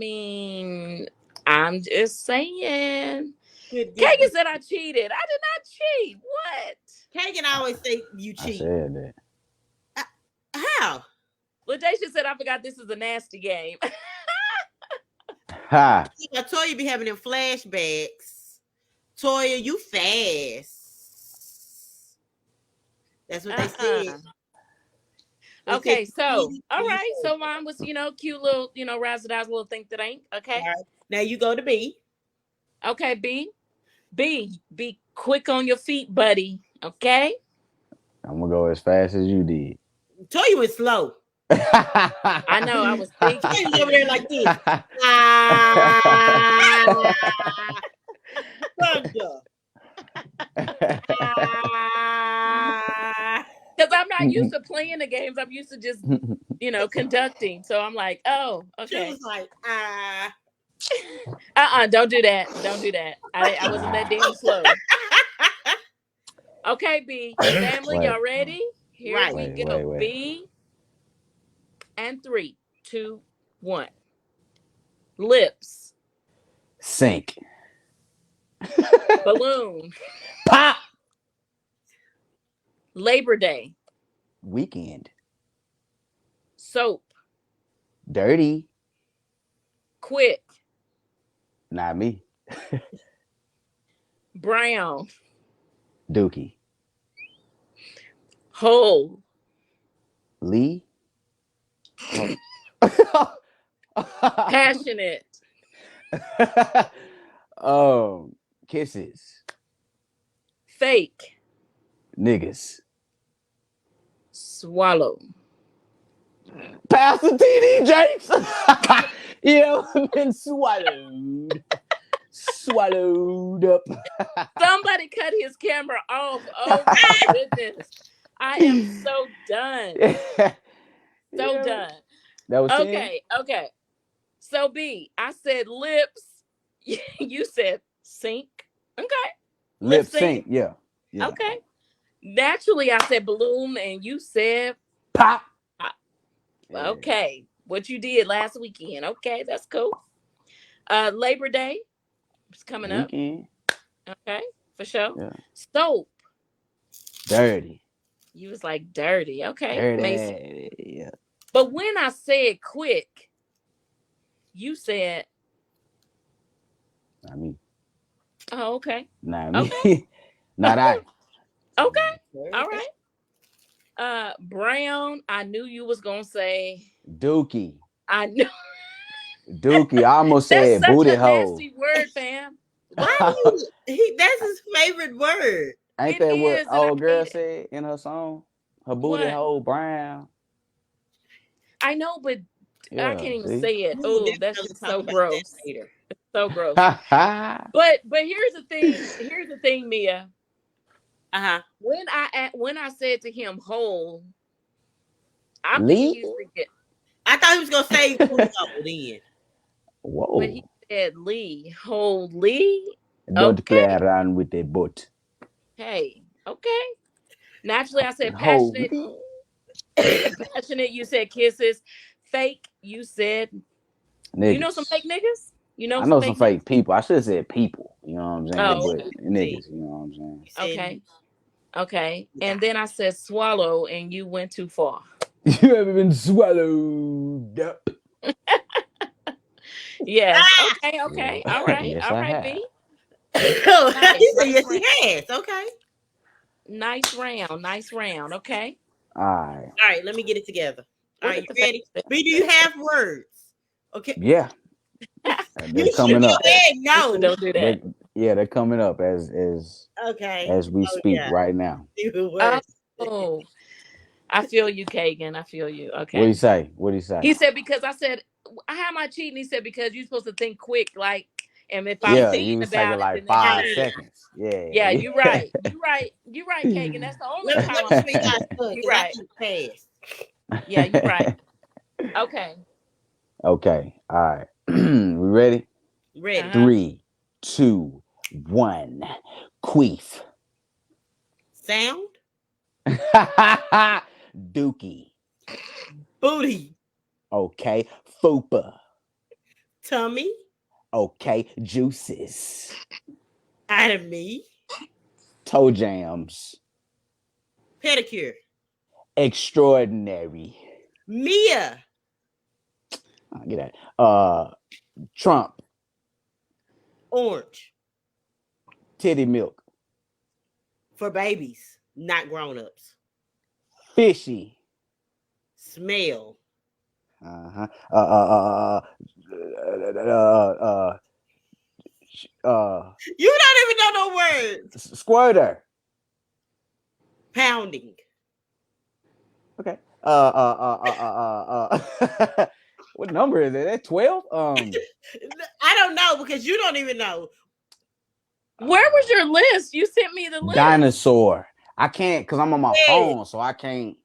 just saying. Kagan said I cheated. I did not cheat. What? Kagan always say you cheat. I said that. How? LaDacia said I forgot this is a nasty game. Ha! I told you be having them flashbacks. Toya, you fast. That's what they said. Okay, so all right. So mine was, cute little, razzle dazzle little think that ain't. Okay. Right. Now you go to B. Okay, B. Be quick on your feet, buddy. Okay. I'm gonna go as fast as you did. Toya went slow. I know. I was thinking. He was over there like this. Thunder. Because I'm not used to playing the games. I'm used to just, conducting. So I'm like, oh, okay. She was like, Don't do that. Don't do that. I wasn't that damn slow. Okay, B. Family, y'all ready? Here we go. Wait. B. And 3, 2, 1. Lips. Sink. Balloon. Pop. Labor Day. Weekend. Soap. Dirty. Quick. Not me. Brown. Dookie. Whole. Lee. Passionate. Kisses. Fake. Niggas. Swallow. Pastor TD Jakes. Yeah, been swallowed. Swallowed up. Somebody cut his camera off. Oh my goodness. I am so done. Done. That was okay. So B, I said lips. You said sink. Okay. Lip sync. Yeah. Okay. Naturally, I said balloon, and you said pop. Yeah. Okay. What you did last weekend. Okay, that's cool. Labor Day is coming up. Okay, for sure. Yeah. Soap. Dirty. You was like dirty. Okay. Dirty. Mason. Yeah. But when I said quick, you said not me. Oh, okay. Not me. Okay. Not I. Okay. All right. Brown, I knew you was gonna say Dookie. I knew Dookie. I almost said booty hole. Nasty word, fam. Why that's his favorite word. Ain't that what old girl said in her song? Her booty hole brown. I know, but I can't even say it. Oh, that's just so gross. It's so gross. But here's the thing. Here's the thing, Mia. When I said to him whole, I'm thinking he's thinking. I thought he was gonna say then. Whoa. But he said Lee. Whole Lee. Don't play around with a boat. Hey, okay. Naturally, I said passionate. Passionate, you said kisses. Fake, you said niggas. You know some fake niggas? I know some fake people. I should have said people. You know what I'm saying? Oh, But okay. niggas, you know what I'm saying? You said Okay. Okay. And then I said swallow, and you went too far. You ever been swallowed up? Yes. Ah! Okay. Okay. All Yeah. right. Yes, All I right, have. B. Oh, Nice. he said Nice yes, round. he has. Okay. Nice round. Nice round. Okay. All right. All right, let me get it together. All Look right, at you the face. ready? B, do you have words? Okay. Yeah, You they're shook coming your up. head Sister, no. don't do that. They're coming up Okay. as we Oh speak yeah. right now. Even worse. Oh, I feel you, Kagan. I feel you. What do you Okay. say? What do you say? He said because I said, how am I cheating? He said because you're supposed to think quick, like, and if I'm Yeah, thinking you was taking about it, like then that's 5 seconds. Yeah, yeah. yeah. You're right. You're right. You're right, Kagan. That's the only Let time me I'm see if we cheating. got stuck You're because I right. think fast. Yeah, you're right. Okay. Okay. All right. We ready? Ready. 3, 2, 1. Queef. Sound. Dookie. Booty. Okay. Fupa. Tummy. Okay. Juices. Out of me. Toe jams. Pedicure. Extraordinary. Mia. Get that. Trump. Orange. Titty milk. For babies, not grown-ups. Fishy. Smell. Uh-huh. You don't even know no words. Squirter. Pounding. Okay. What number is it? That 12? I don't know because you don't even know. Where was your list? You sent me the list. Dinosaur. I can't because I'm on my Yeah. phone, so I can't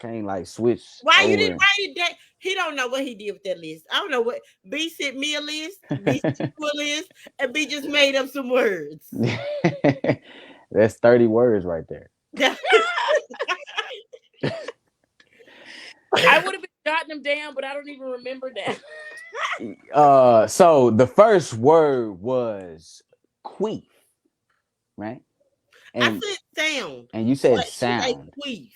like switch. Why you over. didn't write it down? He don't know what he did with that list. I don't know what B sent me a list, B sent you a list, and B just made up some words. That's 30 words right there. I would have been jotting them down, but I don't even remember that. So the first word was queef, right? I said sound. And you said What is a sound. queef?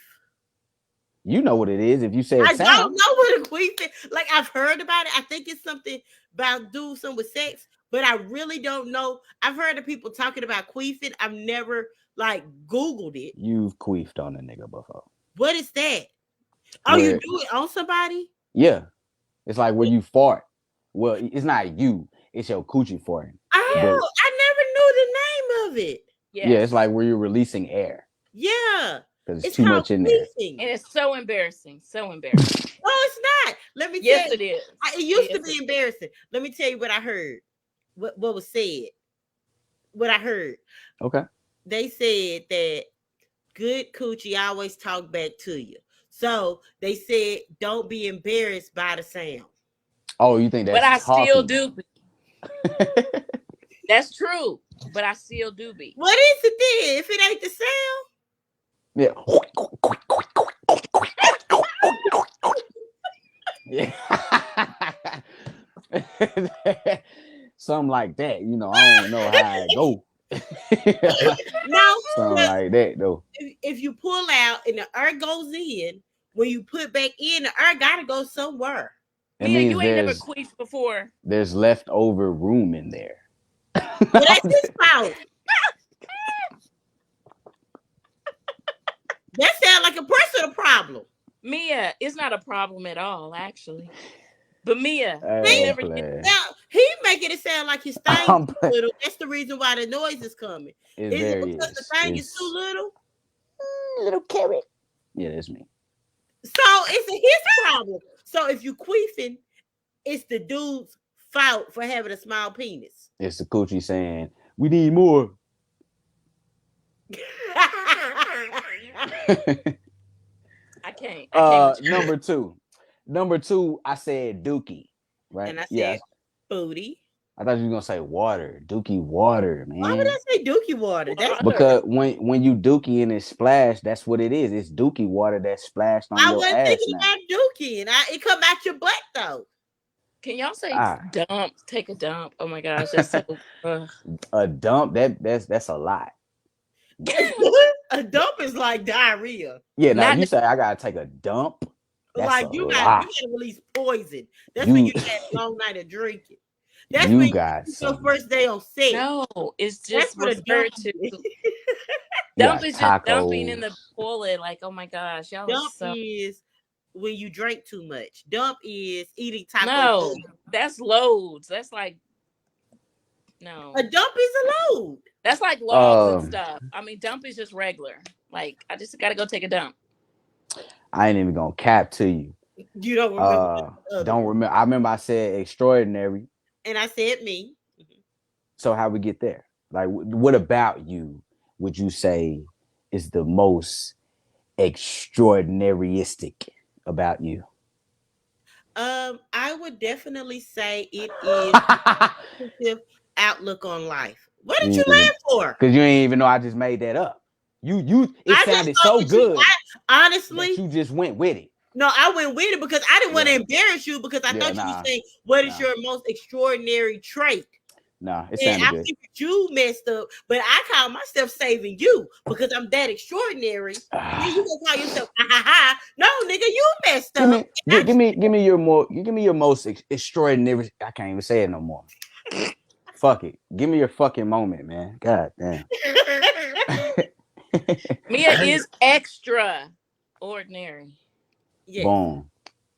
You know what it is if you said I sound. don't know what a queef is. Like I've heard about it. I think it's something about do something with sex, but I really don't know. I've heard of people talking about queefing. I've never like Googled it. You've queefed on a nigga before. What is that? Oh, you do it on somebody? Yeah. It's like where you fart. Well, it's not you. It's your coochie farting. Oh, But, I never knew the name of it. Yes. yeah, it's like where you're releasing air. Yeah. Because it's too much in there. Queefing. And it's so embarrassing. So embarrassing. No, it's not. Let me Yes, tell you. it is. It used Yes, to be embarrassing. Let me tell you what I heard. What was said. What I heard. Okay. They said that good coochie always talk back to you. So they said don't be embarrassed by the sound. Oh, you think that's But I talking. still do be. That's true. But I still do be. What is it then? If it ain't the sound? Yeah. Yeah. Something like that. You know, I don't know how it go. No. Something like that though. If you pull out and the air goes in, when you put back in, the air gotta go somewhere. It Mia, means you ain't never queefed before. there's leftover room in there. Well, that's his fault. That sounds like a personal problem. Mia, it's not a problem at all, actually. But Mia, Hey, you never play. get Now he making it sound like his thing I'm is play- little. That's the reason why the noise is coming. It Is it very because is. the thing is It's- too little? little carrot. Yeah, that's me. So it's his problem. So if you queefing, it's the dude's fault for having a small penis. It's the coochie saying, we need more. I can't. Number two, I said dookie, right? And I said yes. booty. I thought you were gonna say water, dookie water, man. Why would I say dookie water? That's Because when you dookie and it splash, that's what it is. It's dookie water that splashed on I your wasn't ass thinking now. about dookie, and it come out your butt though. Can y'all say Ah, dump? Take a dump. Oh my gosh, that's so. a dump that's a lot. A dump is like diarrhea. Yeah, now Not you say I gotta take a dump. That's a Like you lot. gotta release poison. That's when You you had a long night of drinking. That's you when got you your some. first day on set. no. It's That's just what a dump referred to. is. You Dump got is just dumping in tacos. the toilet. Like, oh my gosh, y'all are Dump so. is when you drink too much. Dump is eating Taco No, Bell. that's loads. That's like no. A dump is a load. That's like logs and Um, stuff. I mean, dump is just regular. Like, I just gotta go take a dump. I ain't even gonna cap to you. You don't remember the other Don't one. remember. I remember I said extraordinary. And I said me. So how we get there? Like, what about you would you say is the most extraordinaryistic about you? I would definitely say it is positive outlook on life. What did you laugh for? Because you ain't even know I just made that up. It I just sounded thought so that good honestly, that you just went with it. no, I went with it because I didn't want to Yeah. embarrass you because I Yeah, thought you nah, were saying, what is nah. your most extraordinary trait? Nah, it And sounded I good. figured you messed up, but I call myself saving you because I'm that extraordinary. Then you gonna call yourself, ha ha ha. No, nigga, you messed Give up. me, give me your most extraordinary. I can't even say it no more. Fuck it. Give me your fucking moment, man. God damn. Mia is extra ordinary. Yes, Boom.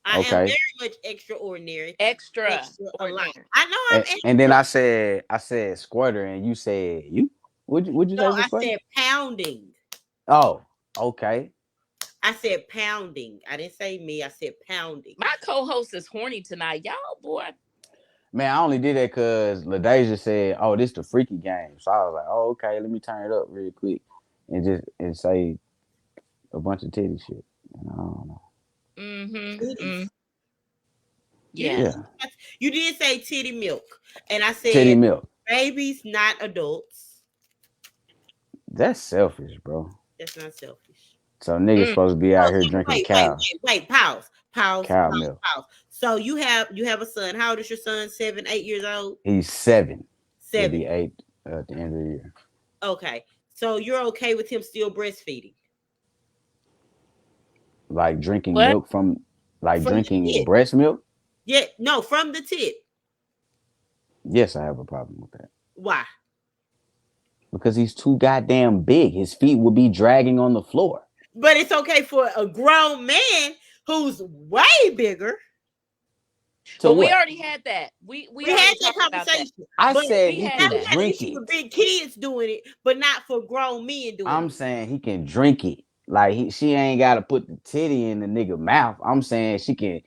I am Okay. very much extraordinary. Extra Extra a lot. ordinary. I know I'm extra. And then I said squirter, and you said you. Would you No, say for I squirter? said pounding. Oh, okay. I said pounding. I didn't say me. I said pounding. My co-host is horny tonight. Y'all, boy. Man, I only did that because LaDeja said, "Oh, this the freaky game." So I was like, "Oh, okay. Let me turn it up real quick and say a bunch of titty shit." And I don't know. Mm-hmm. You Yeah. did, Yeah, you did say titty milk, and I titty said milk. babies, not adults. That's selfish, bro. That's not selfish. So niggas Mm. supposed to be out here So, drinking wait. cow milk. Pause. So you have a son. How old is your son? 7, 8 years old. He's 7. He'll 7. be 8 at the end of the year. Okay. So you're okay with him still breastfeeding? Like drinking What? milk from From the drinking tip. breast milk. Yeah, no, from the tip. Yes, I have a problem with that. Why? Because he's too goddamn big. His feet will be dragging on the floor. But it's okay for a grown man who's way bigger. So Well, we what? already had that. We We had already that talked about that. conversation. I But said we he had now can we that. got an drink issue it. with big kids doing it, but not for grown men doing I'm it. saying he can drink it. Like she ain't got to put the titty in the nigga mouth. I'm saying she can,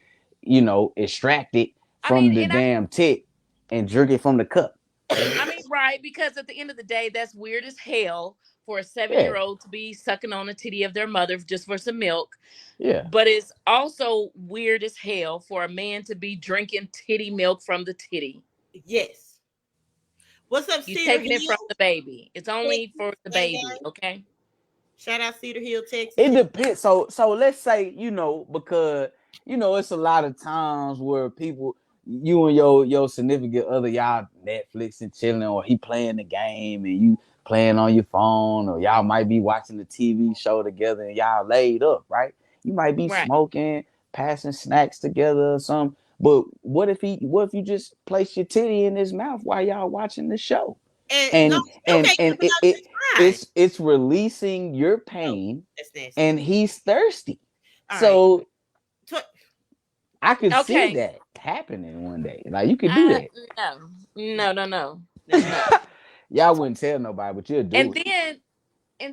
extract it I mean, from the and damn tit and drink it from the cup. I mean, right, because at the end of the day, that's weird as hell for a 7 Yeah, year old to be sucking on a titty of their mother just for some milk. yeah. But it's also weird as hell for a man to be drinking titty milk from the titty. Yes. What's up, You Cedar taking it from Hill? the baby. It's only for Texas, the gang, baby, gang. okay? Shout out Cedar Hill, Texas. It depends. So let's say, because it's a lot of times where people, you and your significant other, y'all Netflix and chilling, or he playing the game and you playing on your phone, or y'all might be watching the TV show together and y'all laid up, right? You might be Right. smoking, passing snacks together or something. But what if you just place your titty in his mouth while y'all watching the show? And no, And and okay, and but it fine. it's releasing your No, pain, that's nasty. and he's thirsty. All right. So Tw- I could see Okay. that happening one day. Like you could do that. No. Y'all wouldn't tell nobody, but you'll do And it.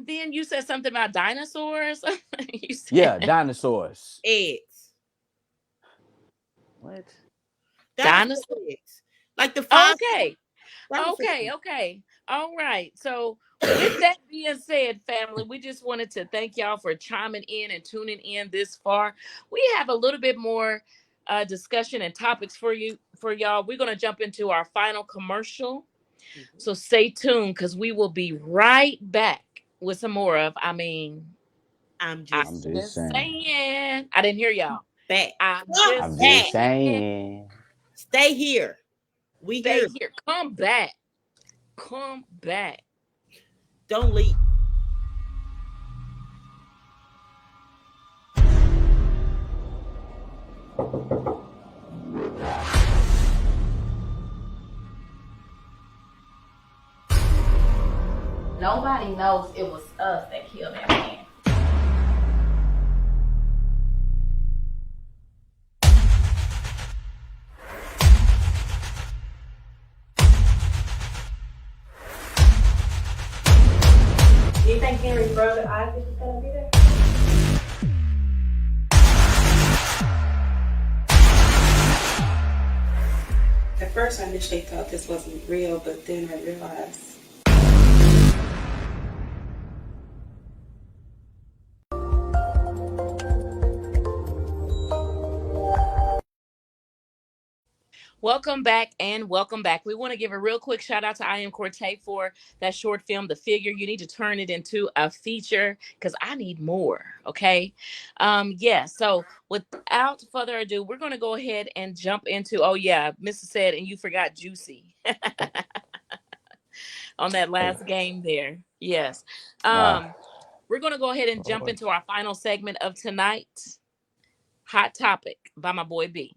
then you said something about dinosaurs. You Yeah, said dinosaurs. eggs. What? Dinosaur dinosaurs. eggs. Like the five. Okay. All right. So, with that being said, family, we just wanted to thank y'all for chiming in and tuning in this far. We have a little bit more discussion and topics for y'all. We're gonna jump into our final commercial. So stay tuned because we will be right back with some more of. I'm I'm just I'm just just saying. saying. I didn't hear y'all. back. I'm Come just I'm back. just saying. saying. Stay here. We Stay here. here. Come back. Come back. Don't leave. Nobody knows it was us that killed that man. Do you think Henry's brother Isaac is gonna be there? At first, I initially thought this wasn't real, but then I realized. Welcome back and welcome back. We want to give a real quick shout out to I Am Cortez for that short film, The Figure. You need to turn it into a feature because I need more. Okay. Yeah. So without further ado, we're going to go ahead and jump into, oh yeah, Mrs. said, and you forgot Juicy on that last game there. Yes. Ah, We're going to go ahead and jump Lord. into our final segment of tonight. Hot Topic by my boy B.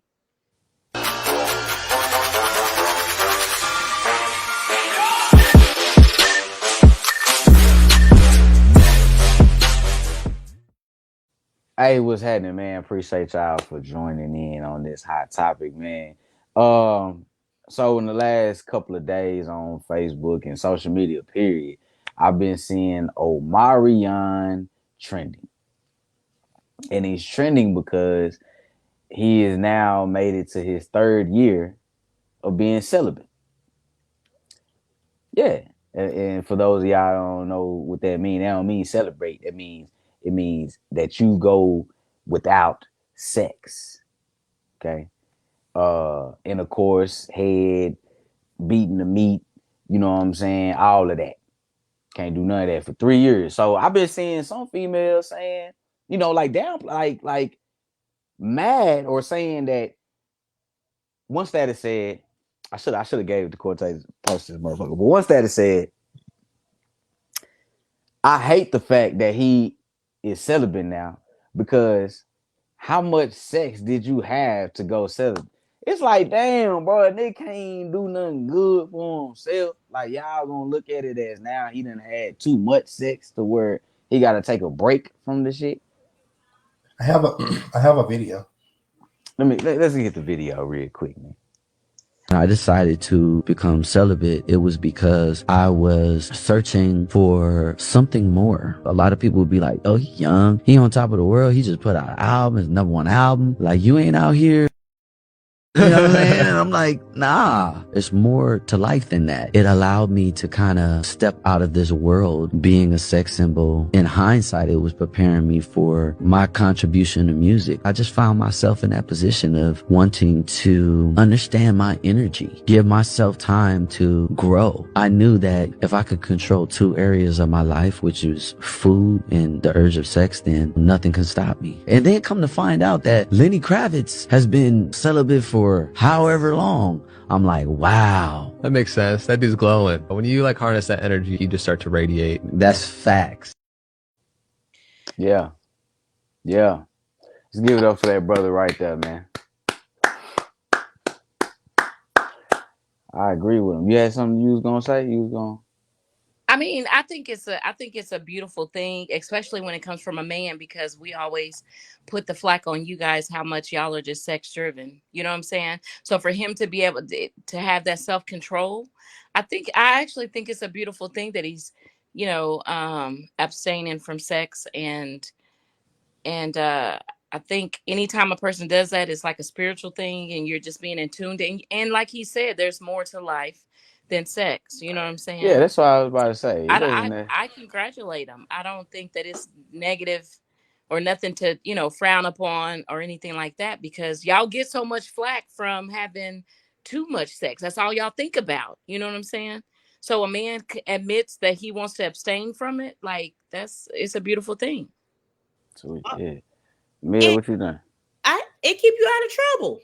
Hey, what's happening, man? Appreciate y'all for joining in on this hot topic, man. So in the last couple of days on Facebook and social media, period, I've been seeing Omarion trending. And he's trending because he has now made it to his third year of being celibate. Yeah. And for those of y'all who don't know what that means, that don't mean celebrate. It means that you go without sex. Okay. And of course, head, beating the meat, you know what I'm saying? All of that. Can't do none of that for 3 years. So I've been seeing some females saying, you know, like down, like mad or saying that once that is said, I should have gave it to Cortez post this motherfucker. But once that is said, I hate the fact that he is celibate now because how much sex did you have to go celibate? It's like, damn, bro, they can't do nothing good for himself. Like, y'all gonna look at it as now he done had too much sex to where he got to take a break from the shit. I have a I have a video. Let's get the video real quick, man. I decided to become celibate. It was because I was searching for something more. A lot of people would be like, oh, he young. He on top of the world. He just put out an album, his #1 album. Like, you ain't out here. You know what I'm saying? And I'm like, nah, it's more to life than that. It allowed me to kind of step out of this world being a sex symbol. In hindsight, it was preparing me for my contribution to music. I just found myself in that position of wanting to understand my energy, give myself time to grow. I knew that if I could control 2 areas of my life, which is food and the urge of sex, then nothing can stop me. And then come to find out that Lenny Kravitz has been celibate for however long. I'm like, wow. That makes sense. That dude's glowing. When you like harness that energy, you just start to radiate. That's facts. Yeah. Yeah. Let's give it up for that brother right there, man. I agree with him. You had something you was gonna say? You was gonna I mean, I think it's a beautiful thing, especially when it comes from a man, because we always put the flack on you guys how much y'all are just sex driven. You know what I'm saying? So for him to be able to have that self control, I actually think it's a beautiful thing that he's, abstaining from sex and I think anytime a person does that, it's like a spiritual thing, and you're just being in tune. And like he said, there's more to life than sex. You know what I'm Yeah, saying? that's what I was about to say. It doesn't I congratulate them. I don't think that it's negative or nothing to, frown upon or anything like that, because y'all get so much flack from having too much sex. That's all y'all think about. You know what I'm saying? So a man admits that he wants to abstain from it. Like it's a beautiful thing. sweet. Uh, Yeah. Mia, It what you done? it keep you out of trouble.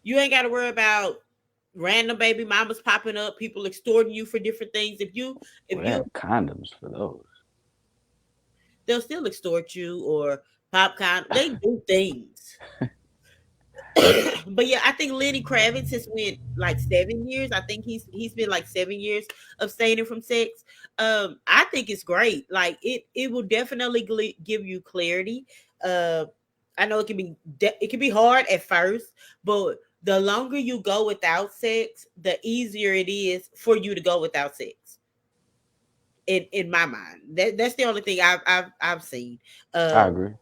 You ain't got to worry about random baby mamas popping up, people extorting you for different things. If you Well, they have condoms for those. they'll still extort you or popcorn. They do things. But yeah, I think Lenny Kravitz has went like 7 years. I think he's been like 7 years abstaining from sex. I think it's great. Like it will definitely give you clarity. Uh, I know it can be hard at first, but the longer you go without sex, the easier it is for you to go without sex. In my mind, that's the only thing I've seen. I agree.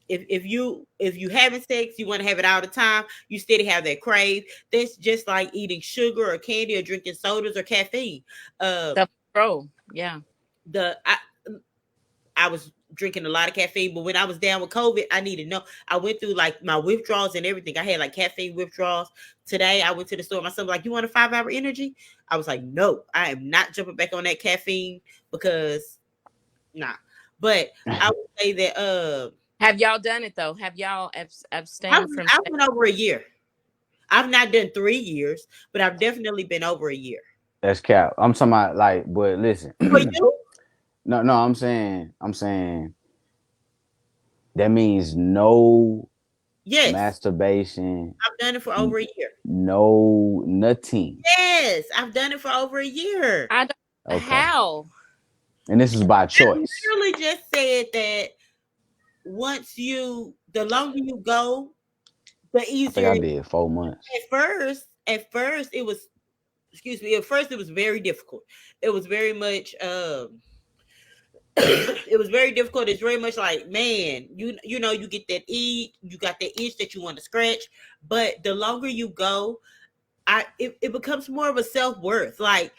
If you having sex, you want to have it all the time, you steady have that crave. That's just like eating sugar or candy or drinking sodas or caffeine. Yeah. I was drinking a lot of caffeine, but when I was down with COVID, I needed to know. I went through like my withdrawals and everything. I had like caffeine withdrawals. Today I went to the store. My son was like, "You want a 5-hour energy?" I was like, "No, I am not jumping back on that caffeine because nah." But I would say that have y'all done it though? Have y'all abstained from? I've been over a year. I've not done 3 years, but I've definitely been over a year. That's cap. I'm talking about like, but listen. For you? No, I'm saying that means no masturbation. I've done it for over a year. No, nothing. Yes, I've done it for over a year. I don't. Okay. How? And this is by choice. I literally just said that the longer you go, the easier. I think I did 4 months. At first it was, at first it was very difficult. It was very much, it was very difficult. It's very much like, man, you know, you get that you got that itch that you want to scratch. But the longer you go, it becomes more of a self-worth. Like,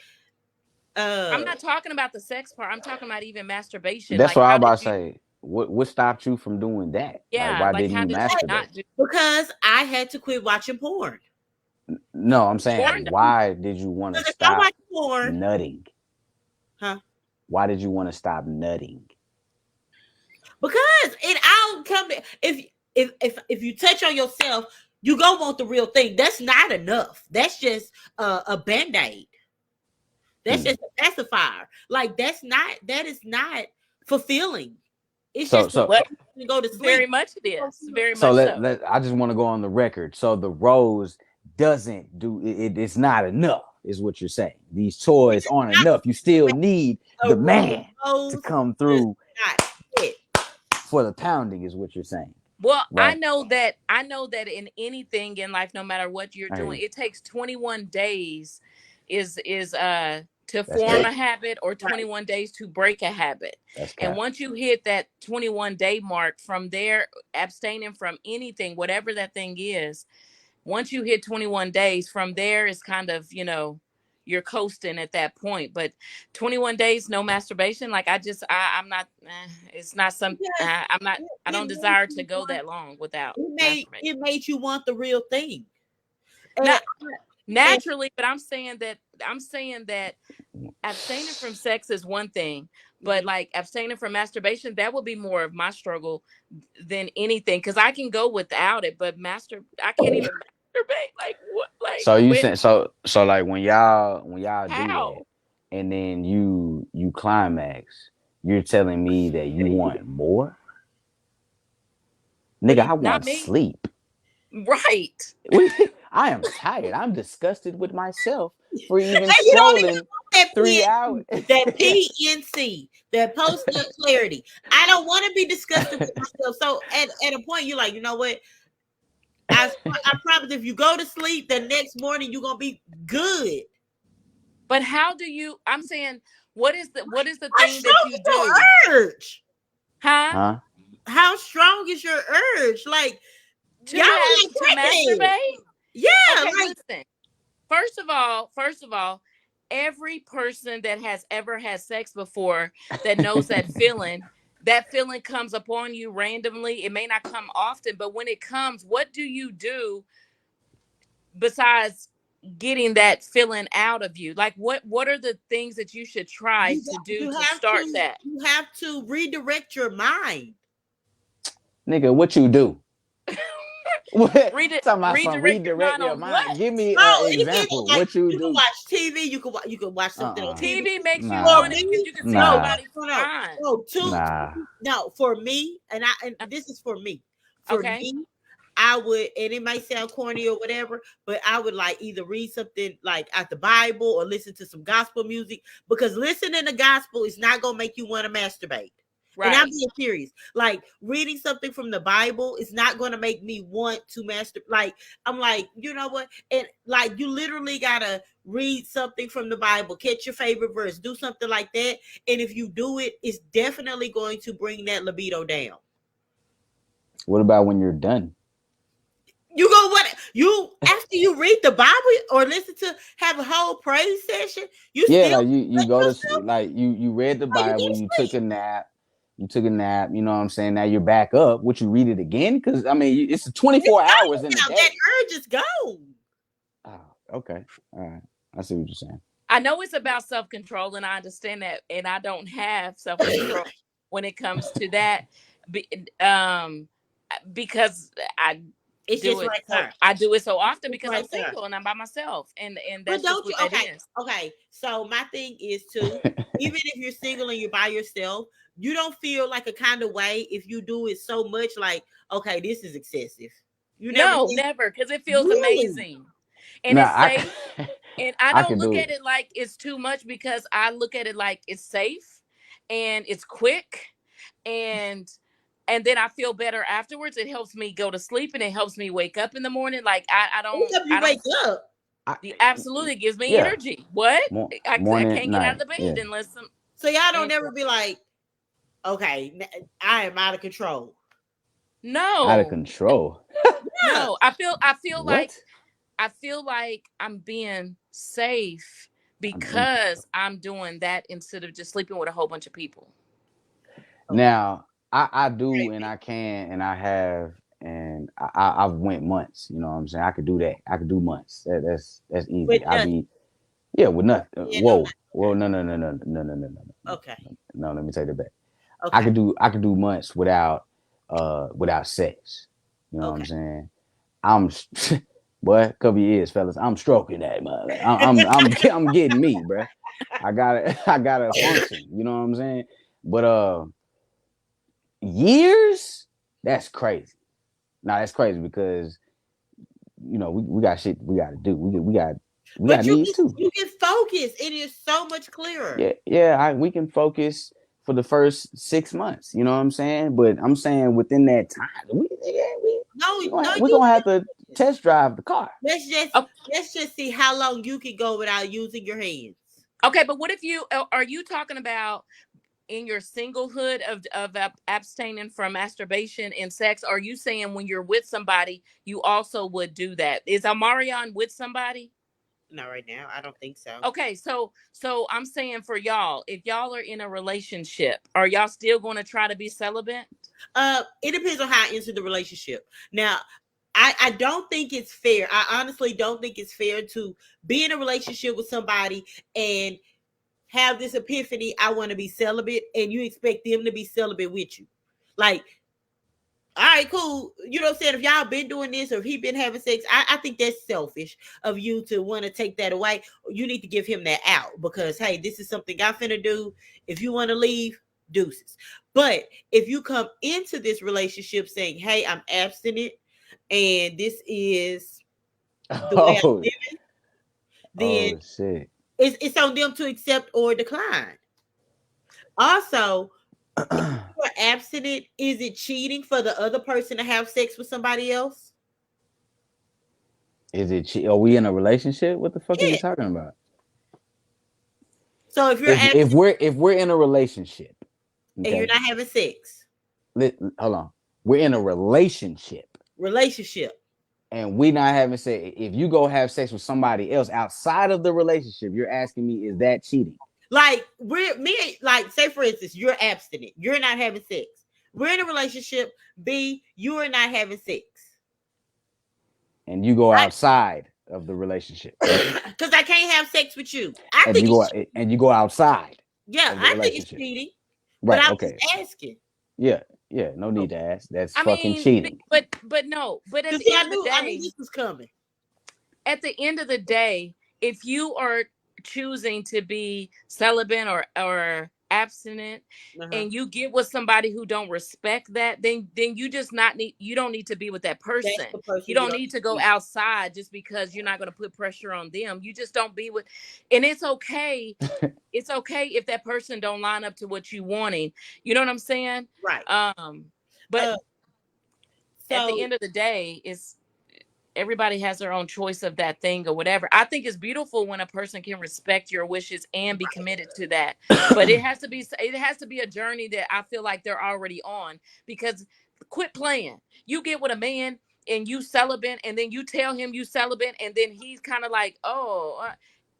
I'm not talking about the sex part. I'm talking about even masturbation. That's what I was about to say. What stopped you from doing that? Yeah, like, why didn't you masturbate? Because I had to quit watching porn. No, I'm saying, why did you want to stop nutting? Huh? Why did you want to stop nutting? Because I'll come to, if you touch on yourself, you go want the real thing. That's not enough. That's just a band-aid. That's just a pacifier. Like that is not fulfilling. It's just so to go to sleep. Very much it is. Very much so. I just want to go on the record. So the rose doesn't do it. It's not enough, is what you're saying. These toys aren't enough. You still need the man to come through for the pounding, is what you're saying. Well, right? I know that in anything in life, no matter what you're doing, it takes 21 days to form a habit, or 21 days to break a habit. And once you hit that 21 day mark, from there, abstaining from anything, whatever that thing is, once you hit 21 days, from there is kind of, you're coasting at that point. But 21 days, no masturbation. Like I'm not, it's not something, I'm not, I don't desire to go that long without masturbation. It made you want the real thing. Naturally, but I'm saying that abstaining from sex is one thing, but like abstaining from masturbation, that would be more of my struggle than anything, because I can go without it, but I can't even masturbate. Like what? Like, so you saying so like when y'all do that, and then you climax, you're telling me that you want more? Nigga, I want sleep. Right. I am tired. I'm disgusted with myself for even scrolling 3 hours. That PNC, that post-nut clarity. I don't want to be disgusted with myself. So at a point, you're like, you know what? I promise, if you go to sleep, the next morning you're gonna be good. But how do you? I'm saying, what is the thing that you do? Urge. Huh? How strong is your urge? Like, to masturbate? Yeah. Okay, listen. First of all, every person that has ever had sex before that knows that feeling comes upon you randomly. It may not come often, but when it comes, what do you do besides getting that feeling out of you? Like, what are the things that you should try to do to start that? You have to redirect your mind. Nigga, what you do? What? Redirect Talking about some redirect your redirect mind your on what? mind. Give me Oh, an it depends on example. like What you you can do? watch TV, you can watch something on TV. TV makes you For Nah, want it because me, you can see no, nah, somebody's no, mind. no, nah. no, for me, and this is for me. For Okay. me, I would, and it might sound corny or whatever, but I would like either read something like out the Bible or listen to some gospel music, because listening to gospel is not gonna make you want to masturbate. And I'm Right. being serious. Like reading something from the Bible is not going to make me want to masturbate. Like I'm like, you know what? And like you literally gotta read something from the Bible, catch your favorite verse, do something like that. And if you do it, it's definitely going to bring that libido down. What about when you're done? You go what you after you read the Bible or listen to have a whole praise session, you Yeah, still like you let go to yourself like you read the before you go Bible, to you took sleep. a nap, you took a nap. You know what I'm saying? Now you're back up. Would you read it again? Because I mean, it's 24 It's hours gone in a now. That day. urge is gone. Oh, okay, all right. I see what you're saying. I know it's about self-control, and I understand that, and I don't have self-control when it comes to that. Be, um, because It's just right there. I do it so often It's because right I'm there. single and I'm by myself, and But that's just don't you what that okay, is. okay. So my thing is too, even if you're single and you're by yourself, you don't feel like a kind of way if you do it so much like, okay, this is excessive. You never No, think never, because it feels really. amazing and Nah, it's safe. And I I don't can look do at it. it like it's too much because I look at it like it's safe and it's quick and then I feel better afterwards. It helps me go to sleep and it helps me wake up in the morning. Like What time you I don't wake up? I, it absolutely gives me yeah, energy. What? I morning, can't get out of night. the bed Yeah, unless some So y'all don't and never be like, okay, I am out of control. out of no. control. Yeah. No. What? I feel like I'm being safe I'm in control. because I'm doing that instead of just sleeping with a whole bunch of people. Okay. Now, I do and Right. I can and I have and I've went months. You know what I'm saying? I could do that. I could do months. That's With easy. I nothing. be yeah with nothing. Yeah, no, Whoa, no. okay. No, let me take that back. Okay. I could do months without sex. You know what I'm Okay. saying? I'm boy, cover your ears, fellas. I'm stroking that mother. I'm getting me, bruh. I gotta function. You know what I'm saying? But years, that's crazy. Now that's crazy because you know we got shit we got to do. We got But needs too. you can focus. It is so much clearer. Yeah. We can focus for the first 6 months. You know what I'm saying? But I'm saying within that time, No, no, we you gonna have to test drive the car. let's just Oh, let's just see how long you can go without using your hands. okay, but what if are you talking about in your singlehood of abstaining from masturbation and sex? Are you saying when you're with somebody, you also would do that? Is Amarion with somebody? Not right now. I don't think so. Okay, so I'm saying for y'all, if y'all are in a relationship, are y'all still going to try to be celibate? It depends on how into the relationship. Now, I don't think it's fair. I honestly don't think it's fair to be in a relationship with somebody and have this epiphany, I want to be celibate, and you expect them to be celibate with you. Like, all right, cool. You know what I'm saying? If y'all been doing this or if he been having sex, I think that's selfish of you to want to take that away. You need to give him that out because, hey, this is something I'm finna do. If you want to leave, deuces. But if you come into this relationship saying, hey, I'm abstinent and this is the way I'm Oh, living, then oh shit. it's on them to accept or decline. Also, you're abstinent, is it cheating for the other person to have sex with somebody else? Is it? Are we in a relationship? What the fuck are you Yeah. talking about? So if you're If abstinent we're in a relationship, and you're okay. not having sex, Hold on. We're in a relationship. and we not having sex. If you go have sex with somebody else outside of the relationship, you're asking me, is that cheating? Like like say for instance, you're abstinent, you're not having sex. We're in a relationship, B, you are not having sex. And you go outside of the relationship. Because I can't have sex with you. I And think it's you go outside yeah, of the I think it's relationship. cheating. But Right. I was Okay. just asking. Yeah. Yeah, no need to ask. That's I fucking mean, cheating. but no, but at You the see, end of the I knew day, this was coming. at the end of the day, if you are choosing to be celibate or abstinent, Uh-huh. and you get with somebody who don't respect that, then you just not need you don't need to be with that That's person. the You person you don't don't need to go see. outside just because you're not going to put pressure on them. You just don't be with, and it's okay. It's okay if that person don't line up to what you wanting. You know what I'm saying? Right. But Uh, at the so end of the day, it's everybody has their own choice of that thing or whatever. I think it's beautiful when a person can respect your wishes and be committed to that. But it has to be a journey that I feel like they're already on, because quit playing. You get with a man and you celibate, and then you tell him you celibate, and then he's kind of like, oh,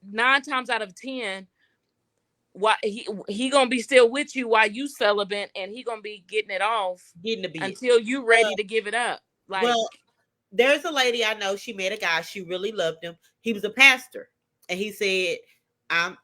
9 times out of 10, why he gonna be still with you while you celibate, and he gonna be getting it off getting the bid. until you ready to give it up. Like, Well, there's a lady I know. She met a guy. She really loved him. He was a pastor, and he said, I'm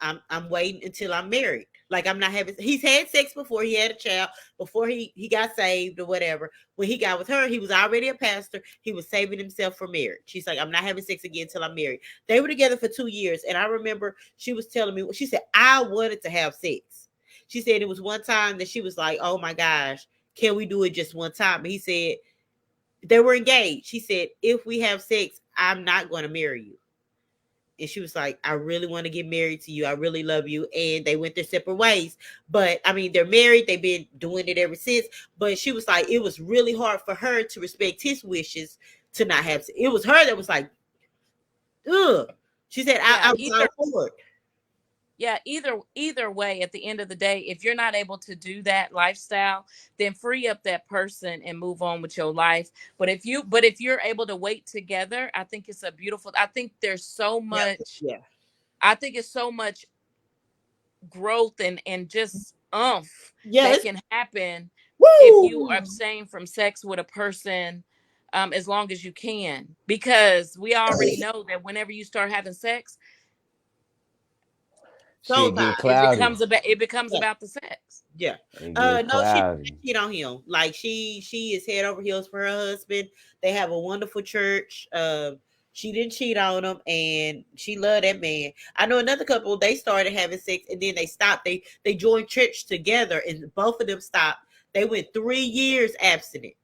waiting until I'm married. Like, I'm not having." He's had sex before. He had a child before he got saved or whatever. When he got with her, he was already a pastor. He was saving himself for marriage. She's like, "I'm not having sex again until I'm married." They were together for 2 years, and I remember she was telling me. She said, "I wanted to have sex." She said it was one time that she was like, "Oh my gosh, can we do it just one time?" And he said they were engaged. She said, "If we have sex, I'm not going to marry you." And she was like, "I really want to get married to you. I really love you." And they went their separate ways. But I mean, they're married. They've been doing it ever since. But she was like, it was really hard for her to respect his wishes to not have sex. It was her that was like, ugh. She said, yeah, I was all for it. yeah, either way, at the end of the day, if you're not able to do that lifestyle, then free up that person and move on with your life. But if you're able to wait together, I think it's a beautiful, I think there's so Yeah. much, Yeah. I think it's so much growth and just Yeah. that It's, can happen if you woo. abstain from sex with a person, as long as you can, because we already know that whenever you start having sex, Soul Shit time. get cloudy. it becomes Yeah. about the sex. Yeah. It get No, she cloudy. didn't cheat on him. Like, she is head over heels for her husband. They have a wonderful church. She didn't cheat on him, and she loved that man. I know another couple, they started having sex and then they stopped. They joined church together, and both of them stopped. They went 3 years abstinent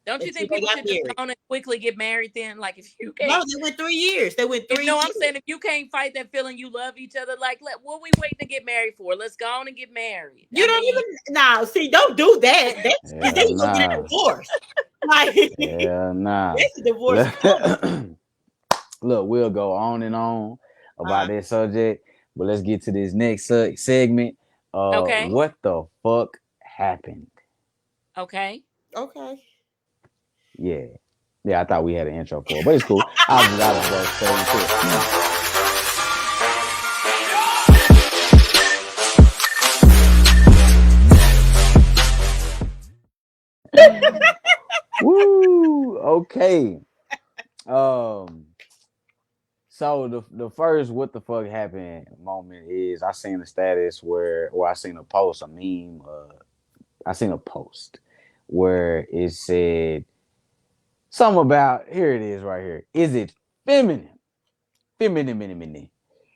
Don't you until think they people got should just go married. on and quickly get married then? Like, if you No, can't, they went 3 years. They went if three no, I'm years. saying if you can't fight that feeling you love each other, like, what we waiting to get married for? Let's go on and get married. You I don't mean, even now see, don't do that. That's because then Hell you gonna get a nah. divorce. Like, Hell nah. that's a divorce coming. Look, we'll go on and on about Uh, this subject, but let's get to this next segment. okay, What the fuck happened? okay. okay. Yeah. Yeah, I thought we had an intro for it, but it's cool. I was go straight into it. Woo! Okay. Um. So the first what the fuck happened moment is I seen a status or I seen a post, a meme. I seen a post where it said something about here it is right here. Is it feminine,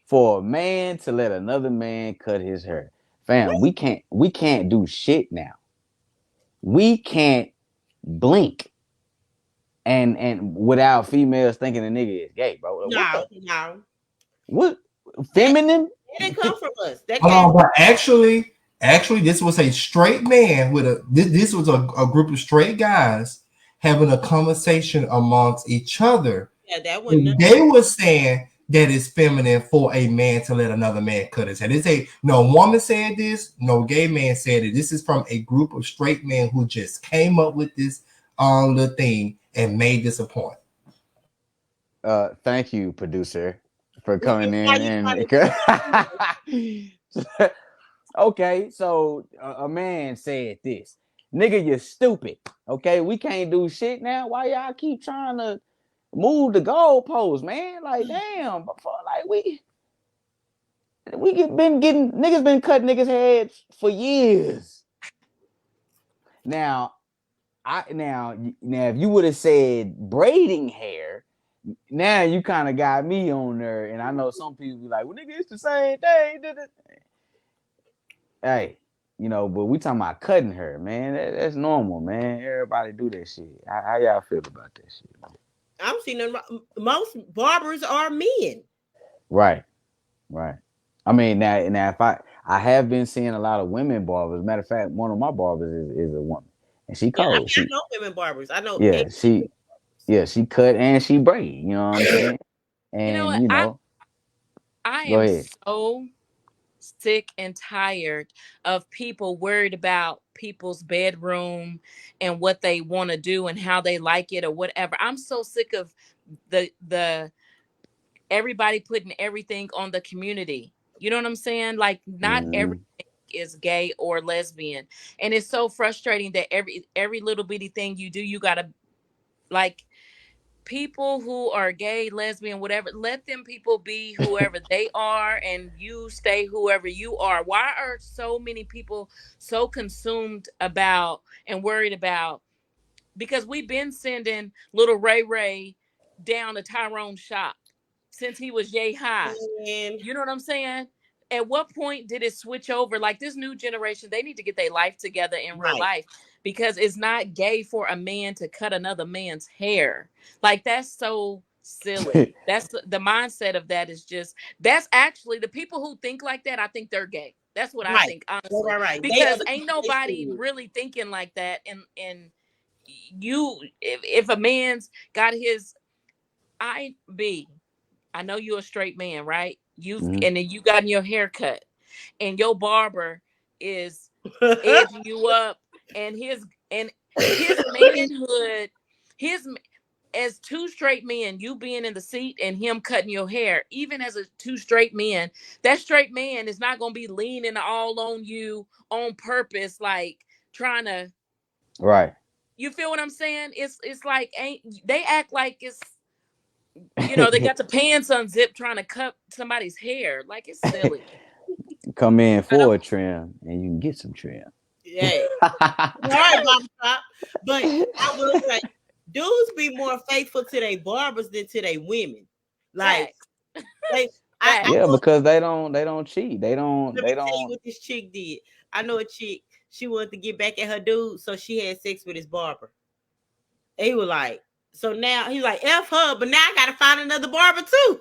for a man to let another man cut his hair? Fam, we can't do shit now. We can't blink and without females thinking a nigga is gay, bro. What No, the no. what That, feminine? that didn't come from us. That Hold came on, but actually, this was a straight man with a. This was a group of straight guys having a conversation amongst each other. yeah, that wasn't And they were saying that it's feminine for a man to let another man cut his hair. They say no woman said this, no gay man said it. This is from a group of straight men who just came up with this little thing and made this a point. Thank you, producer, for Why coming you in trying and okay, so a man said this. Nigga, you stupid. Okay, we can't do shit now. Why y'all keep trying to move the goalposts, man? Like, damn, like been getting niggas been cutting niggas' heads for years. Now, now if you would have said braiding hair, now you kind of got me on there, and I know some people be like, "Well, nigga, it's the same thing." Hey, but we talking about cutting her, man. That's normal, man. Everybody do that shit. How y'all feel about that shit, man? I'm seeing them. Most barbers are men. Right. I mean, now if I have been seeing a lot of women barbers. Matter of fact, one of my barbers is a woman, and she Yeah, cold. I know women barbers. I know. Yeah, she cut and she braid. You know what I'm saying? You know And what? I go am ahead. so sick and tired of people worried about people's bedroom and what they want to do and how they like it or whatever. I'm so sick of the everybody putting everything on the community. You know what I'm saying? Like not Mm-hmm. everything is gay or lesbian. And it's so frustrating that every little bitty thing you do, you gotta like people who are gay, lesbian, whatever, let them people be whoever they are and you stay whoever you are. Why are so many people so consumed about and worried about? Because we've been sending little Ray Ray down to Tyrone's shop since he was yay high. And You know what I'm saying? At what point did it switch over? Like this new generation, they need to get their life together in real right. life because it's not gay for a man to cut another man's hair. Like that's so silly. That's the mindset of that is just that's actually the people who think like that. I think they're gay. That's what I Right. think, honestly, Right. They are because the ain't people they nobody see. really thinking like that. And you, if a man's got his I know you're a straight man, right? Mm-hmm. And then you gotten your hair cut, and your barber is edging you up, and his manhood, his as two straight men, you being in the seat and him cutting your hair, even as a two straight men, that straight man is not gonna be leaning all on you on purpose, like trying to. Right. You feel what I'm saying? It's like ain't they act like it's they got the pants unzipped trying to cut somebody's hair. Like it's silly. Come in I don't for a trim, and you can get some trim. Hey, all right, Mama Pop. But I will say, dudes be more faithful to their barbers than to their women. Like, facts. I Yeah, know. because they don't cheat. They Let me tell you don't. what this chick did. I know a chick. She wanted to get back at her dude, so she had sex with his barber. He was like, so now he's like, F her, but now I gotta find another barber too.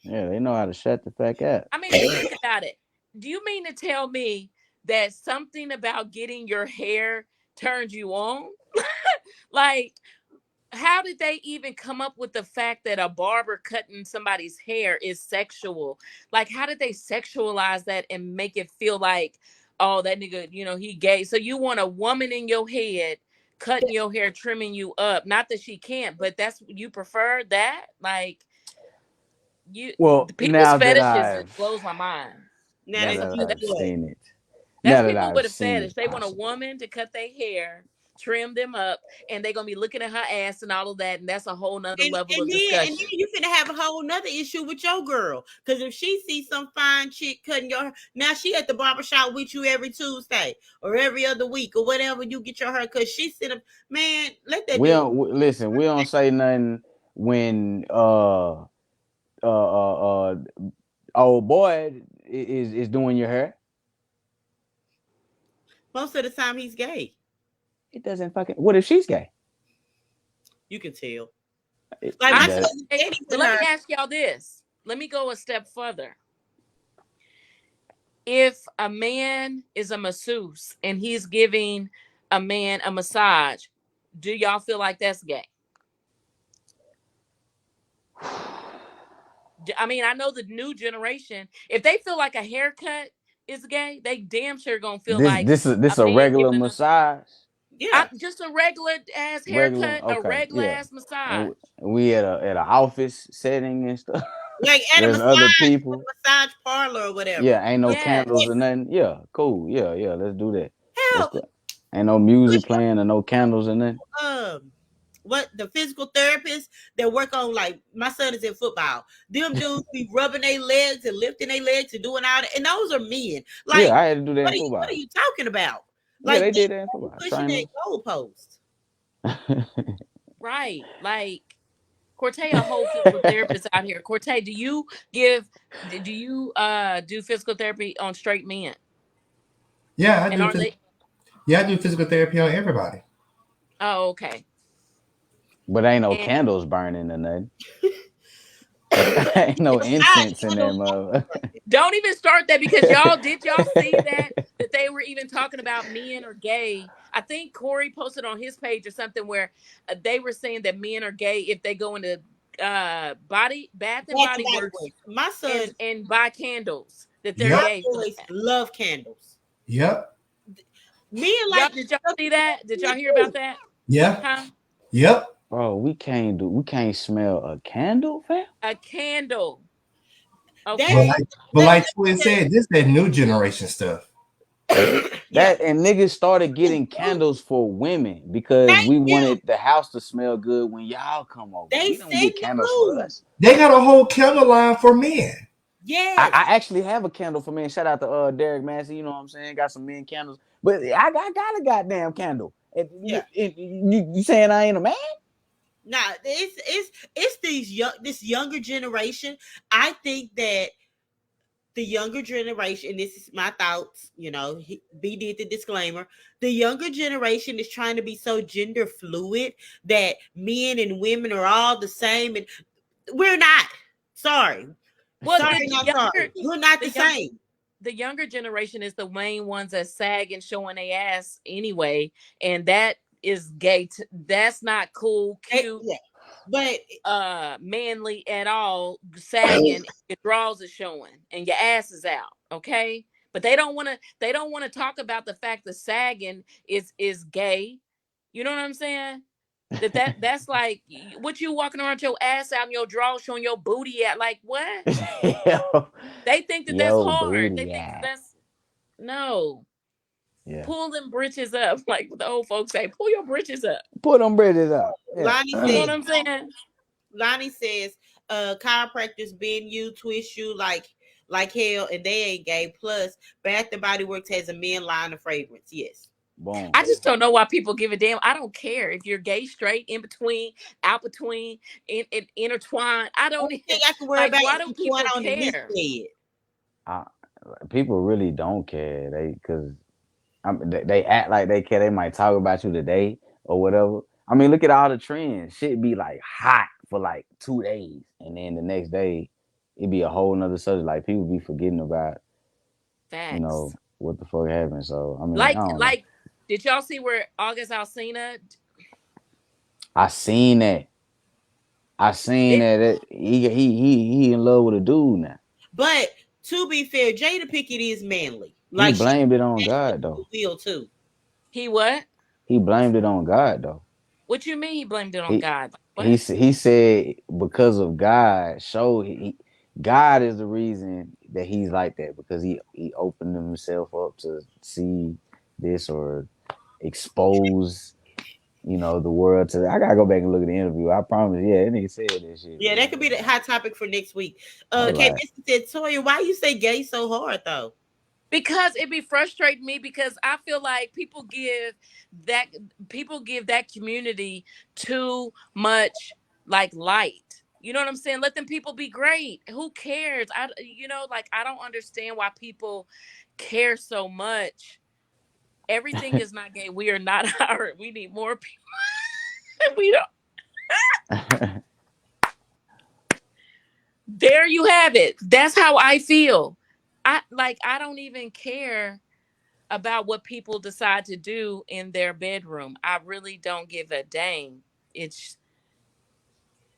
Yeah, they know how to shut the fuck up. I mean, but think about it. Do you mean to tell me that something about getting your hair turns you on? Like, how did they even come up with the fact that a barber cutting somebody's hair is sexual? Like, how did they sexualize that and make it feel like, oh, that nigga, he gay? So you want a woman in your head cutting your hair, trimming you up? Not that she can't, but that's you prefer that? Like, Well, the people's fetishes it blows my mind. Now now That's that a that you I've fetish. what? seen it, That's now that people I've with a seen fetish. it, They want a possibly. woman to cut their hair, trim them up, and they're gonna be looking at her ass and all of that, and that's a whole nother And, level and of then and then discussion. you finna have a whole nother issue with your girl. Cause if she sees some fine chick cutting your hair, now she at the barbershop with you every Tuesday or every other week or whatever you get your hair cut. She sit up, man, let that We dude. don't listen. We don't say nothing when old boy is doing your hair. Most of the time he's gay. It doesn't fucking. What if she's gay? You can tell. It, Like it my does. cousin Eddie But with let me her. ask y'all this. Let me go a step further. If a man is a masseuse and he's giving a man a massage, do y'all feel like that's gay? I mean, I know the new generation, if they feel like a haircut is gay, they damn sure gonna feel This like this is a this a man regular giving another. massage. Yeah. Just a regular ass Regular. haircut, a Okay. regular Yeah. ass And massage. we at an office setting and stuff. Like at a There's other people. massage parlor or whatever. Yeah. Ain't no Yes. candles or nothing. Yeah. Cool. Yeah. Yeah. Let's do that. Let's Hell, go. Ain't no music playing or no candles or nothing. what the physical therapists that work on, like my son is in football. Them dudes be rubbing their legs and lifting their legs and doing all that, and those are men. Yeah, Like, I had to do that what in are you football. talking about? Yeah, Like they they did that in football. pushing that Trainers. goalpost. Right. Like Cortez, a whole physical therapist out here. Cortez, do you do physical therapy on straight men? Yeah, I And do. are they Yeah, I do physical therapy on everybody. oh okay. But ain't no And candles burning or nothing. Ain't no incense in there, mother. don't even start that because y'all see that they were even talking about men are gay. I think Corey posted on his page or something where they were saying that men are gay if they go into body bath and Bath and body Body works Works. My son, and buy candles that they're Yep. my gay for boys that. love candles. Yep. Men Y'all like did y'all stuff see that? Did y'all hear too. about that? Yeah. Huh? Yep. Bro, we can't smell a candle, fam. A candle. They But Okay. let, like let Twin me tell said, this that new generation stuff. you. Yeah. That and niggas started It's getting new. candles for women because Thank we you. wanted the house to smell good when y'all come over. They We don't send get the candles for food. us. They got a whole candle line for men. Yes. I actually have a candle for men. Shout out to Derek Massey, you know what I'm saying? Got some men candles. But I got a goddamn candle. Yeah. You saying I ain't a man? Nah, it's this younger generation. I think that the younger generation, and this is my thoughts, B did the disclaimer. The younger generation is trying to be so gender fluid that men and women are all the same, and we're not. Sorry. Well, Sorry, not sorry. We're not the the younger same. the younger generation is the main ones that sag and showing their ass anyway, and that is gay. That's not cool, cute, Yeah. But manly at all. Sagging, your drawers are showing, and your ass is out. Okay, but they don't want to. They don't want to talk about the fact that sagging is gay. You know what I'm saying? That's like what you walking around with your ass out and your drawers showing your booty at. Like what? yo, They think that that's yo, hard. They booty, think that yeah. that's no. Yeah. Pull them britches up, like the old folks say. Pull your britches up. Put them bridges up. Yeah. Lonnie You know said, what I'm saying? Lonnie says, chiropractors bend you, twist you like hell, and they ain't gay. Plus, Bath and Body Works has a men line of fragrance. Yes. Boom. I just don't know why people give a damn. I don't care if you're gay, straight, in between, out between, in intertwined. I don't Only thing I can worry like. about Why is do what's going people on in his care? head. I, People really don't care. Because they act like they care. They might talk about you today or whatever. I mean, look at all the trends. Shit be like hot for like 2 days, and then the next day it be a whole nother subject. Like people be forgetting about, Facts. what the fuck happened. So I mean, I Like, don't know. like, did y'all see where August Alsina I seen that. I seen did? that. He in love with a dude now. But to be fair, Jada Pickett is manly. He Like she blamed it on has God though. will too. He what? He blamed it on God though. What you mean? He blamed it on He God? he What? he said because of God, God is the reason that he's like that because he opened himself up to see this or expose the world to. I gotta go back and look at the interview. I promise. Yeah, that nigga said this shit. Yeah, that Man. could be the hot topic for next week. I was Kate like, Biscuit said, Toya, why you say gay so hard though? Because it be frustrating me because I feel like that people give that community too much like light. You know what I'm saying? Let them people be great. Who cares? Like I don't understand why people care so much. Everything is not gay. We are not our. We need more people. We don't. There you have it. That's how I feel. I don't even care about what people decide to do in their bedroom. I really don't give a dang. It's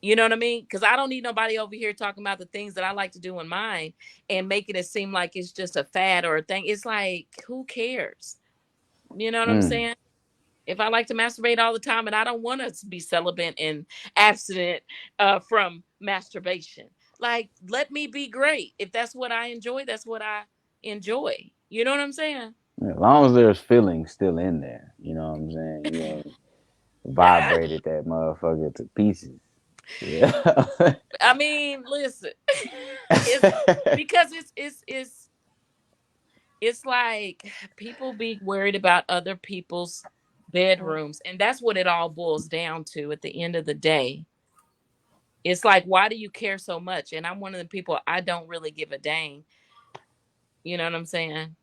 you know what I mean? Because I don't need nobody over here talking about the things that I like to do in mine and making it seem like it's just a fad or a thing. It's like, who cares? You know what I'm mm. saying? If I like to masturbate all the time and I don't want to be celibate and abstinent from masturbation, like let me be great. If that's what I enjoy, that's what I enjoy. You know what I'm saying? As long as there's feelings still in there, you know what I'm saying. You ain't vibrated that motherfucker to pieces. Yeah. I mean, listen, it's because it's like people be worried about other people's bedrooms. And that's what it all boils down to at the end of the day. It's like, why do you care so much? And I'm one of the people, I don't really give a dang. You know what I'm saying?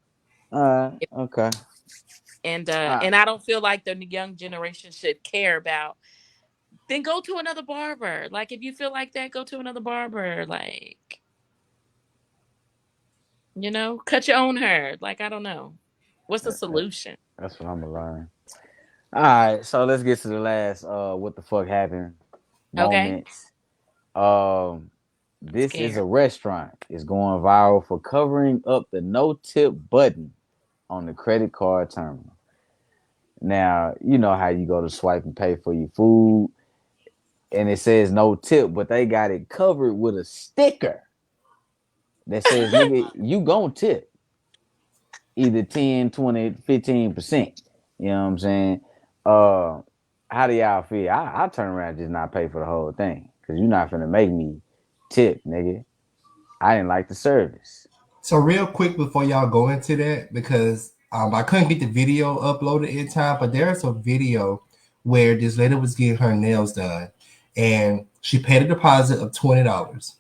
Okay. And I don't feel like the young generation should care about. Then go to another barber. Like, if you feel like that, go to another barber. Like, cut your own hair. Like, I don't know. What's the solution? That's what I'm gonna learn. All right, so let's get to the last what the fuck happened Okay. moments. Um, I'm this is a scared. restaurant. It's going viral for covering up the no tip button on the credit card terminal. Now, you know how you go to swipe and pay for your food, and it says no tip, but they got it covered with a sticker that says, nigga, you gon' tip either 10, 20, 15%. You know what I'm saying? Uh, how do y'all feel? I turn around and just not pay for the whole thing because you're not finna make me tip, nigga. I didn't like the service. So real quick before y'all go into that, because I couldn't get the video uploaded in time, but there's a video where this lady was getting her nails done, and she paid a deposit of $20.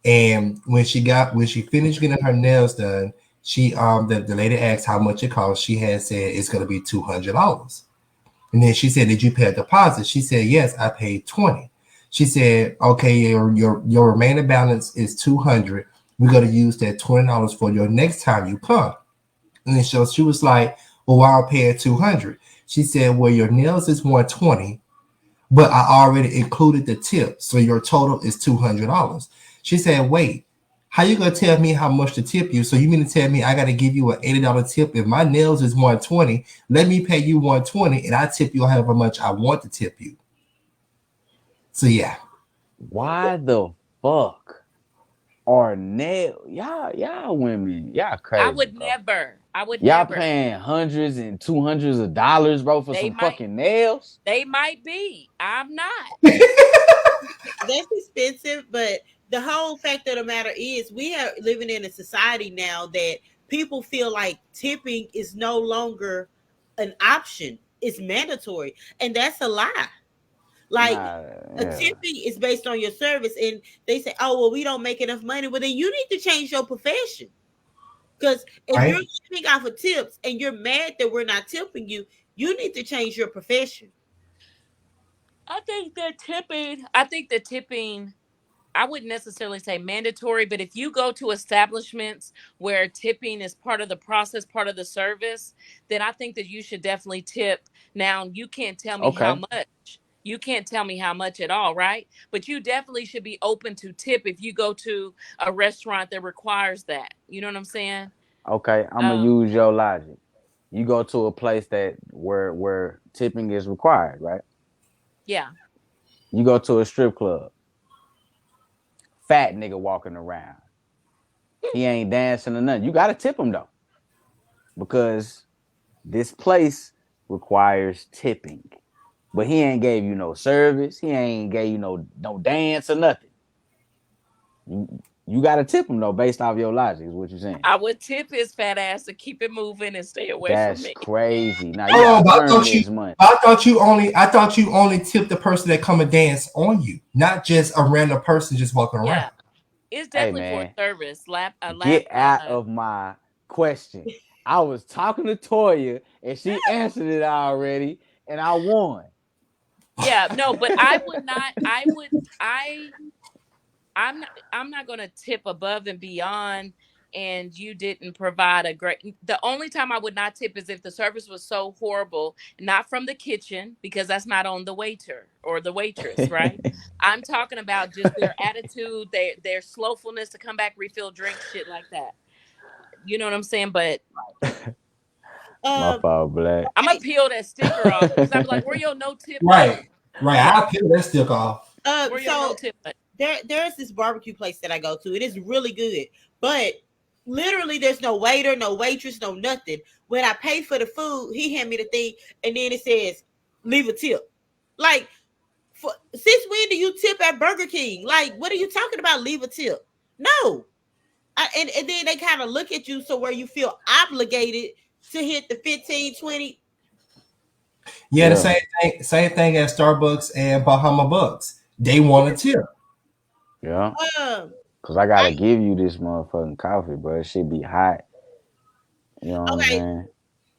And when she finished getting her nails done, she the lady asked how much it cost. She had said it's gonna be $200. And then she said, "Did you pay a deposit?" She said, "Yes, I paid 20." She said, "Okay, your remaining balance is 200. We're gonna use that $20 for your next time you come." And then so she was like, "Well, why I'm paying 200?" She said, "Well, your nails is 120, but I already included the tip, so your total is $200." She said, "Wait, how you gonna tell me how much to tip you? So you mean to tell me I gotta give you an $80 tip if my nails is 120? Let me pay you 120, and I tip you however much I want to tip you." So yeah, Why the fuck are nail y'all women? Y'all I crazy, would bro. never. I would Y'all never. paying hundreds and $200s, bro, for They some might. fucking nails? They might be. I'm not. That's expensive, but the whole fact of the matter is we are living in a society now that people feel like tipping is no longer an option. It's mandatory. And that's a lie. Like Nah, a yeah. tipping is based on your service, and they say, "Oh, well, we don't make enough money." Well, then you need to change your profession. Because if you're right. living off of tips and you're mad that we're not tipping you, you need to change your profession. I think the tipping, I wouldn't necessarily say mandatory, but if you go to establishments where tipping is part of the process, part of the service, then I think that you should definitely tip. Now, you can't tell me how Okay. much. You can't tell me how much at all, right? But you definitely should be open to tip if you go to a restaurant that requires that. You know what I'm saying? Okay. I'm gonna Um, use your logic. You go to a place that where tipping is required, right? yeah. You go to a strip club, fat nigga walking around. He ain't dancing or nothing. You gotta tip him though, because this place requires tipping. But he ain't gave you no service. He ain't gave you no dance or nothing. You gotta tip him though, based off your logic, is what you're saying. I would tip his fat ass to keep it moving and stay away from That's me. crazy. Now you Oh, gotta but earn this money. I thought you only tip the person that come and dance on you, not just a random person just walking around. Yeah. It's Hey definitely for man, a service. get out of my question. I was talking to Toya and she answered it already, and I won. Yeah, no, but I would not. I'm not going to tip above and beyond, and you didn't provide a great. The only time I would not tip is if the service was so horrible, not from the kitchen, because that's not on the waiter or the waitress, right? I'm talking about just their attitude, their slowfulness to come back, refill drinks, shit like that. You know what I'm saying? But My Um, fault, Black. I'm gonna peel that sticker off because I'm like, where your no tip Right, button? right. Yeah, I'll peel that stick off. where your no so tip button? there's this barbecue place that I go to. It is really good, but literally there's no waiter, no waitress, no nothing. When I pay for the food, he hand me the thing, and then it says leave a tip. Like, since when do you tip at Burger King? Like, what are you talking about? Leave a tip? No. And then they kind of look at you so where you feel obligated to hit the 15, 20. Yeah, the same thing as Starbucks and Bahama Bucks. They want a tip. Yeah. Um, Cause I gotta give you this motherfucking coffee, bro. It should be hot. You know what I'm okay. saying?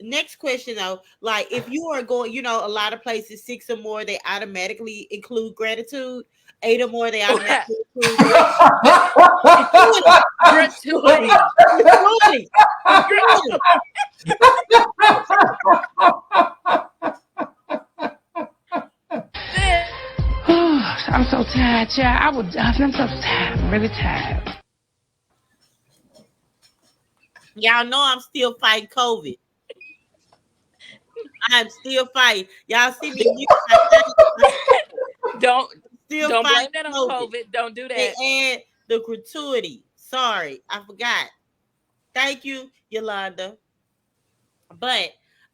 Next question though, like if you are going, you know, a lot of places 6 or more they automatically include gratitude. 8 or more they automatically include Gratuity. gratuity. I'm so tired, child. I'm so tired. I'm really tired. Y'all know I'm still fighting COVID. I'm still fighting. Y'all see me Don't still blame fighting that on COVID. COVID. Don't do They that. add the gratuity. Sorry, I forgot. Thank you, Yolanda. But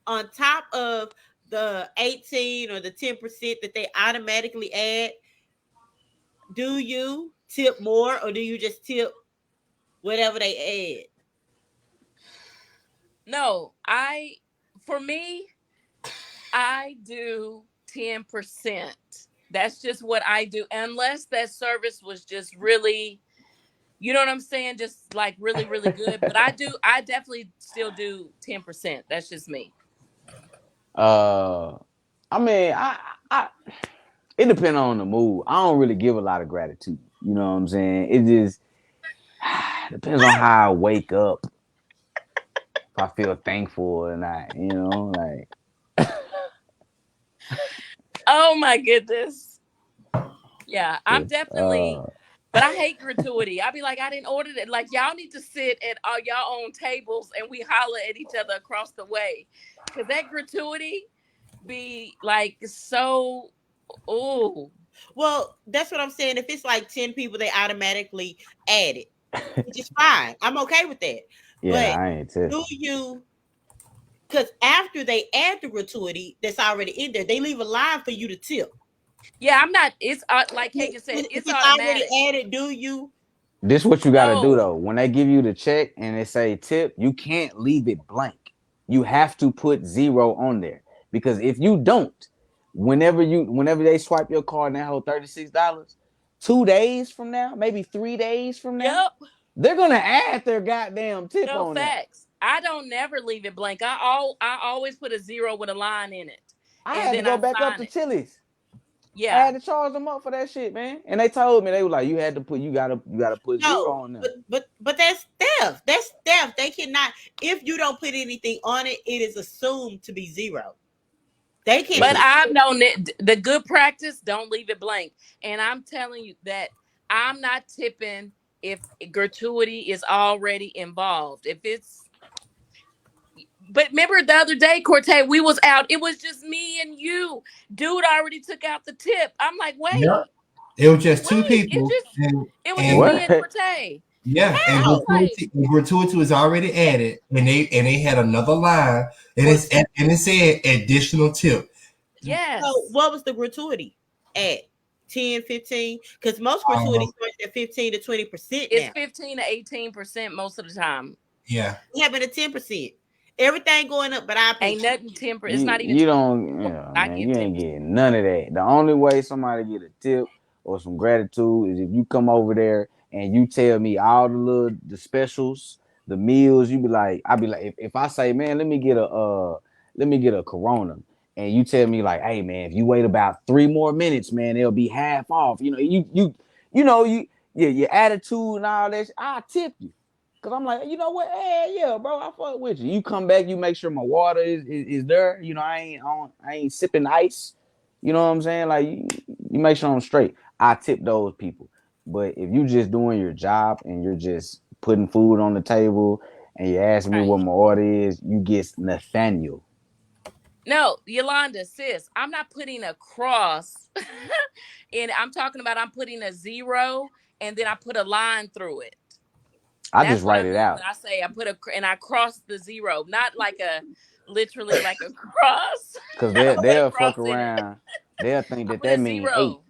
on top of the 18 or the 10% that they automatically add, do you tip more or do you just tip whatever they add? No, for me, I do 10%. That's just what I do, unless that service was just really, you know what I'm saying, just like really, really good. But I definitely still do 10%. That's just me. I mean, I it depends on the mood. I don't really give a lot of gratitude. You know what I'm saying? It just depends on how I wake up. If I feel thankful or not, you know, like. Oh my goodness. Yeah, I'm 'Cause, definitely, but I hate gratuity. I be like, I didn't order it. Like, y'all need to sit at all y'all own tables and we holler at each other across the way. Cause that gratuity be like so, oh. Well, that's what I'm saying. If it's like 10 people, they automatically add it, which is fine. I'm okay with that. yeah, But I ain't do testing. you, because after they add the gratuity that's already in there, they leave a line for you to tip. Yeah, I'm not, it's like Kay just said, If it's it's already automatic. added, do you? This what you gotta do No. though. When they give you the check and they say tip, you can't leave it blank. You have to put 0 on there. Because if you don't, whenever they swipe your card and that whole $36, 2 days from now, maybe 3 days from now, Yep. they're gonna add their goddamn tip No on there. facts. I don't never leave it blank. I always put a 0 with a line in it. I And had to then go I back up sign to it. Chili's. I Yeah. had to charge them up for that shit, man. And they told me, they were like, you gotta put 0 No, on there. but that's theft. That's theft. They cannot. If you don't put anything on it, it is assumed to be 0. They can't But put. I've known that the good practice, don't leave it blank. And I'm telling you that I'm not tipping if gratuity is already involved. If it's, but remember the other day, Cortez, we was out. It was just me and you. Dude already took out the tip. I'm like, Yep. wait, It was just two wait. people, It was just and me and What? Cortez. yeah, and How? Like, gratuity was already added, and they had another line, and Well, it said additional tip. so yes. what was the gratuity at 10, 15? Because most gratuity starts at 15 to 20% It's now. 15 to 18% most of the time. Yeah. We having a 10%. Everything going up, but I pay Ain't 20. nothing temper. It's not even You 20. don't, yeah, I man, get you ain't 10%. getting none of that. The only way somebody get a tip or some gratitude is if you come over there and you tell me all the specials, the meals. You be like, I be like, if I say, man, let me get a Corona, and you tell me like, hey man, if you wait about 3 more minutes, man, it'll be half off. Your attitude and all that. I tip you. Cause I'm like, you know what? Hey, yeah, bro, I fuck with you. You come back, you make sure my water is there. You know, I ain't sipping ice. You know what I'm saying? Like you make sure I'm straight. I tip those people. But if you just doing your job and you're just putting food on the table and you ask me Right. what my order is, you get Nathaniel. No, Yolanda, sis, I'm not putting a cross. And I'm talking about I'm putting a 0 and then I put a line through it. I That's just what I write it mean when out. I say I put and I cross the 0, not like a literally like a cross. Cause I they don't put a they'll fuck cross in it. around. They'll think I that put a that mean 8. 0.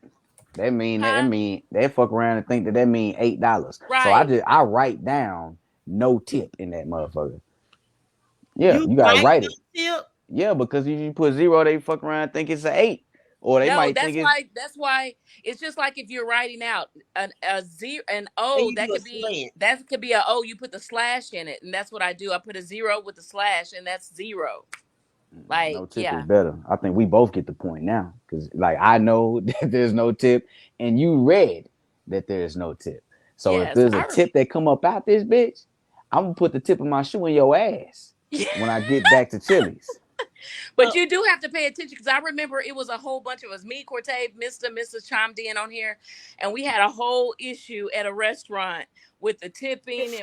That Huh? mean they fuck around and think that mean $8. So Right. I write down no tip in that motherfucker. Yeah, You you gotta write write no it. tip? Yeah, because if you put 0, they fuck around and think it's an 8. Or they No, might that's think it's why it's just like if you're writing out a zero, an And O, you that do a could be slant. a O. You put the slash in it, and that's what I do. I put a 0 with the slash, and that's 0. Like, no tip is yeah, better. I think we both get the point now. Because like I know that there's no tip, and you read that there's no tip. So if yes, there's a tip that come up out this bitch, I'm gonna put the tip of my shoe in your ass when I get back to Chili's. But you do have to pay attention because I remember it was a whole bunch of us. Me, Cortez, Mrs. chimed in on here, and we had a whole issue at a restaurant with the tipping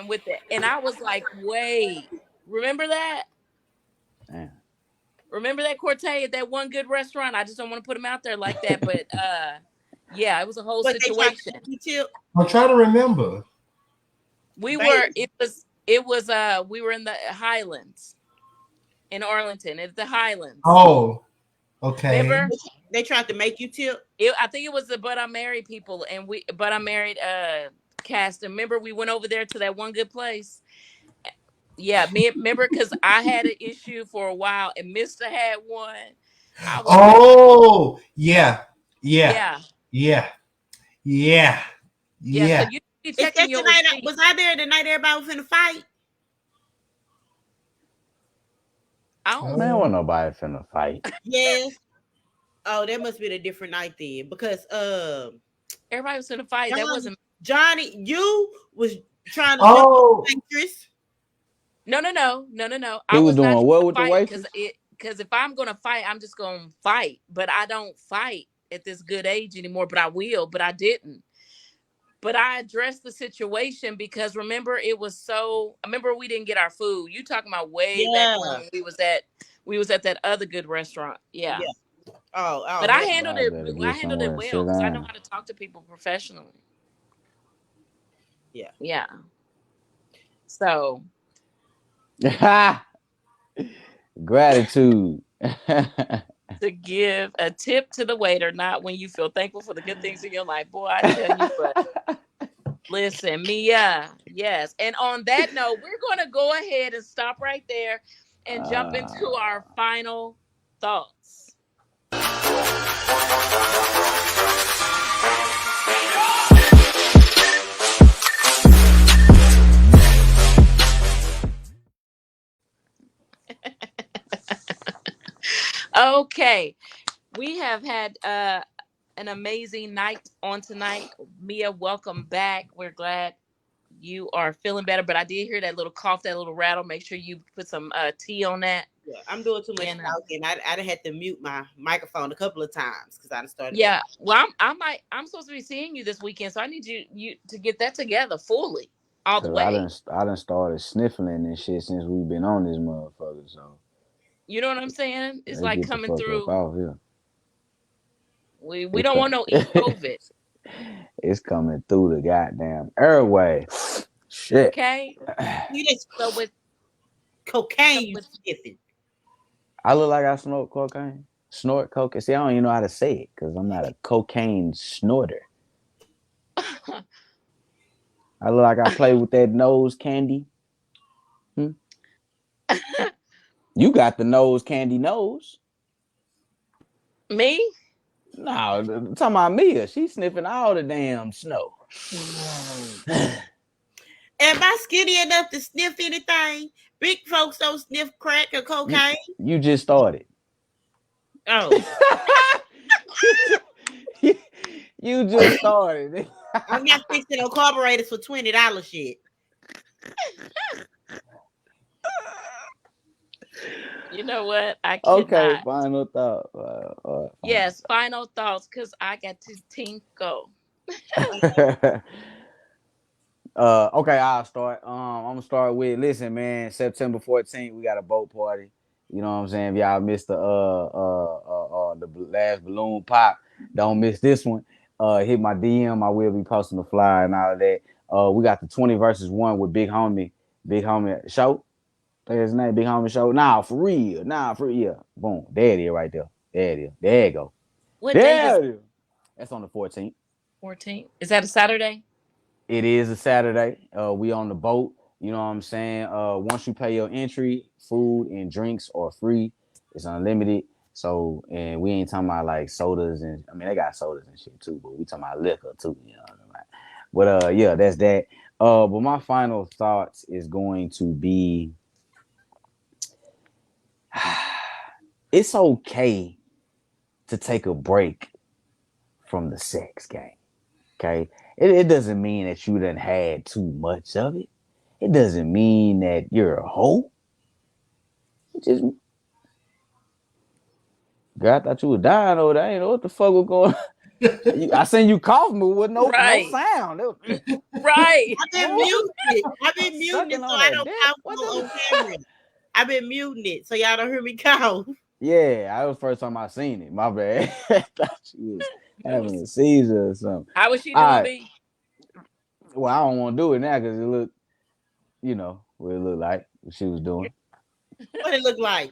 and I was like, wait, remember that? Damn. Remember that, Cortez, at that one good restaurant? I just don't want to put them out there like that, but yeah, it was a whole But they tried to situation. make you tip. I'm trying to remember. We Baby. were in the Highlands in Arlington at the Highlands. Oh, okay. Remember? They tried to make you tip. I think it was the But I'm Married people and But I'm Married cast. And remember, we went over there to that one good place. Yeah, remember because I had an issue for a while and Mister had one. I was Oh, yeah. yeah. So you be Is checking that your the night? receipt. Was I there the night everybody was in a fight? Man, wasn't nobody finna fight. Yes. Oh, that must be a different night then, because everybody was in a fight. That wasn't Johnny. You was trying to Oh. jump the waitress. No. He I was was not doing what trying with to the fight waitress? because if I'm gonna fight, I'm just gonna fight. But I don't fight at this good age anymore. But I will. But I didn't. But I addressed the situation because remember remember we didn't get our food. You talking about way back when we was at that other good restaurant. Yeah. Oh, but I handled I it. better I get handled somewhere it and well sit because I know down. how to talk to people professionally. Yeah. Yeah. So Gratitude. to give a tip to the waiter, not when you feel thankful for the good things in your life. Boy, I tell you what. Listen, Mia. Yes. And on that note, we're going to go ahead and stop right there and jump into our final thoughts. Okay. We have had an amazing night on tonight. Mia, welcome back. We're glad you are feeling better, but I did hear that little cough, that little rattle. Make sure you put some tea on that. Yeah, I'm doing too much talking. I done had to mute my microphone a couple of times because I done started. Yeah, well, I'm supposed to be seeing you this weekend, so I need you to get that together fully, all the way. I done started sniffling and shit since we've been on this motherfucker. So you know what I'm saying? It's like get coming the fuck through. Up off here. We don't want no COVID. It's coming through the goddamn airway. Shit. Okay. So with cocaine, you sniffing. I look like I smoke cocaine. Snort cocaine. See, I don't even know how to say it because I'm not a cocaine snorter. I look like I play with that nose candy. You got the nose candy nose. Me? No, I'm talking about Mia. She's sniffing all the damn snow. Am I skinny enough to sniff anything? Big folks don't sniff crack or cocaine. You just started. Oh. You just started. I'm not fixing no carburetors for $20 shit. You know what? I cannot. Okay, final thought. Yes, final thoughts, because I got to tinkle. Okay, I'll start. I'm gonna start with man, September 14th, we got a boat party. You know what I'm saying? If y'all missed the last balloon pop, don't miss this one. Hit my DM. I will be posting the flyer and all of that. We got the 20 versus 1 with Big Homie Show. That's his name, Big Homie Show. Nah, for real. Boom. There it is right there. There it is. There you go. What day is it? That's on the 14th. 14th? Is that a Saturday? It is a Saturday. We on the boat. You know what I'm saying? Once you pay your entry, food and drinks are free. It's unlimited. So, and we ain't talking about like sodas and I mean they got sodas and shit too, but we talking about liquor too, you know what I'm saying? But yeah, that's that. But my final thoughts is going to be it's okay to take a break from the sex game. Okay. It doesn't mean that you done had too much of it. It doesn't mean that you're a hoe. It just God, I thought you were dying over there. I didn't know what the fuck was going on. I seen you coughing, but with no Right. sound. Right. I've been muting it. I've been muting it Sucking so on I that don't dick. cough What on the camera. I've been muting it so y'all don't hear me cough. Yeah, that was the first time I seen it. My bad. I thought you was having a seizure or something. How was she All doing, right. B? Well, I don't want to do it now because it look, you know, what it looked like what she was doing. What it look like?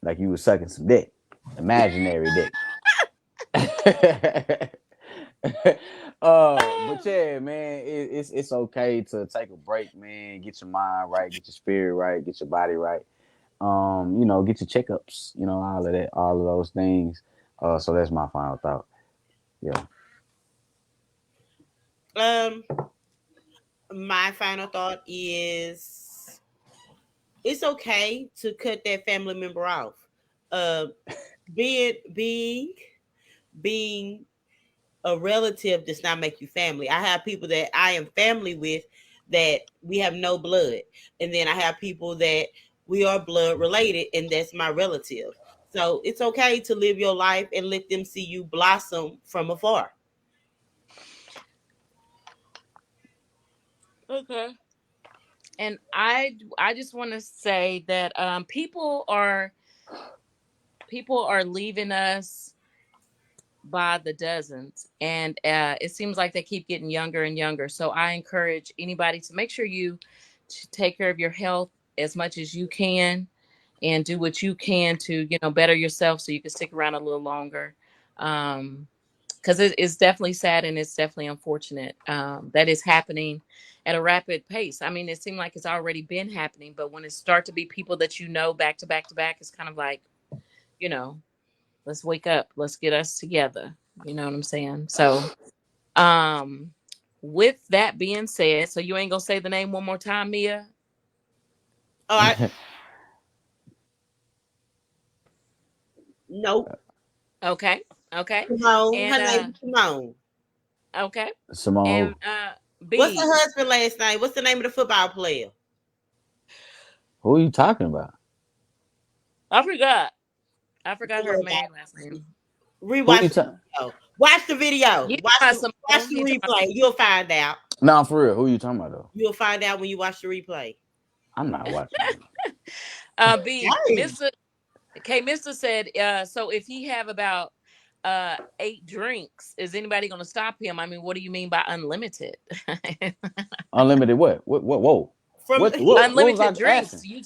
Like you was sucking some dick. Imaginary dick. But yeah, man, it's okay to take a break, man. Get your mind right, get your spirit right, get your body right. You know, get your checkups, you know, all of that, all of those things. So that's my final thought. Yeah. My final thought is it's okay to cut that family member off. Being a relative does not make you family. I have people that I am family with that we have no blood, and then I have people that we are blood related, and that's my relative. So it's okay to live your life and let them see you blossom from afar. Okay. And I just want to say that people are leaving us by the dozens, and it seems like they keep getting younger and younger. So I encourage anybody to make sure you take care of your health as much as you can, and do what you can to better yourself so you can stick around a little longer. Because it's definitely sad and it's definitely unfortunate that it's happening at a rapid pace. I mean, it seemed like it's already been happening, but when it start to be people that back to back to back, it's kind of like, you know, let's wake up, let's get us together. You know what I'm saying? So, um, with that being said, so you ain't gonna say the name one more time, Mia? Oh, I nope. Okay, okay, Simone, and her name is Simone. okay, and Simone. What's her B. husband last name? What's the name of the football player? Who are you talking about? I forgot. I forgot Don't her worry about married it. last name. Who you Rewatch the talking? video. Watch the video. You Watch talking the about watch Simone? the You talking about replay. You'll find out. No, for real. Who you talking about though? You'll find out when you watch the replay. I'm not watching it. B. Hey. Mister Okay, Mister said. So if he have about 8 drinks, is anybody going to stop him? I mean, what do you mean by unlimited? Unlimited what? Whoa. From What was I Unlimited drinks. asking? You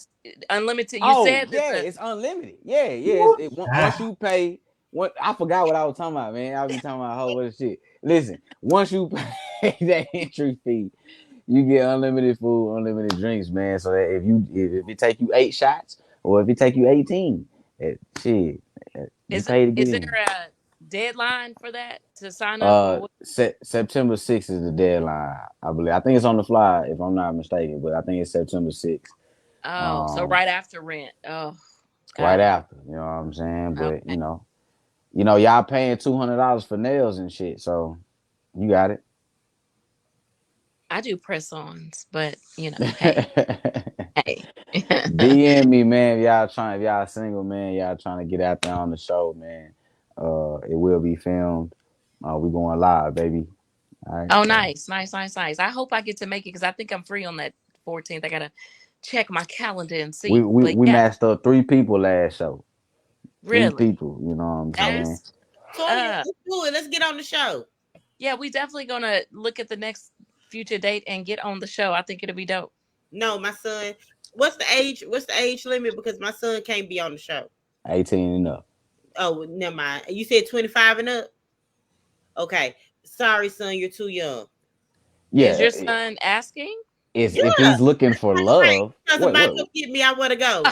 unlimited. You Oh, said that yeah, the it's unlimited. Yeah. What? Once you pay, I forgot what I was talking about, man. I be talking about a whole bunch of shit. Listen, once you pay that entry fee, you get unlimited food, unlimited drinks, man. So that if it take you 8 shots or if it take you 18, shit, you pay to get is there in. a deadline for that to sign up or what? September 6th is the deadline, I believe. I think it's on the fly, if I'm not mistaken, but I think it's September 6th. Oh, so right after rent. Oh, Right got it. after, you know what I'm saying? But Okay. y'all paying $200 for nails and shit, so you got it. I do press-ons, but hey, hey. DM me, man. If y'all single, man, y'all trying to get out there on the show, man. It will be filmed. We going live, baby. All right. Oh, So nice, nice, nice, nice. I hope I get to make it because I think I'm free on that 14th. I gotta check my calendar and we see. we, But we yeah, matched up 3 people last show. Three really. people, you know what I'm saying? That's Toya, uh let's do it. Let's get on the show. yeah, we definitely gonna look at the next future date and get on the show. I think it'll be dope. No, my son. What's the age? What's the age limit? Because my son can't be on the show. 18 and up. Oh, never mind. You said 25 and up. Okay. Sorry, son. You're too young. Is Yeah, your son asking? is Yeah. if he's looking for love. Because What somebody what come get me, I want to go.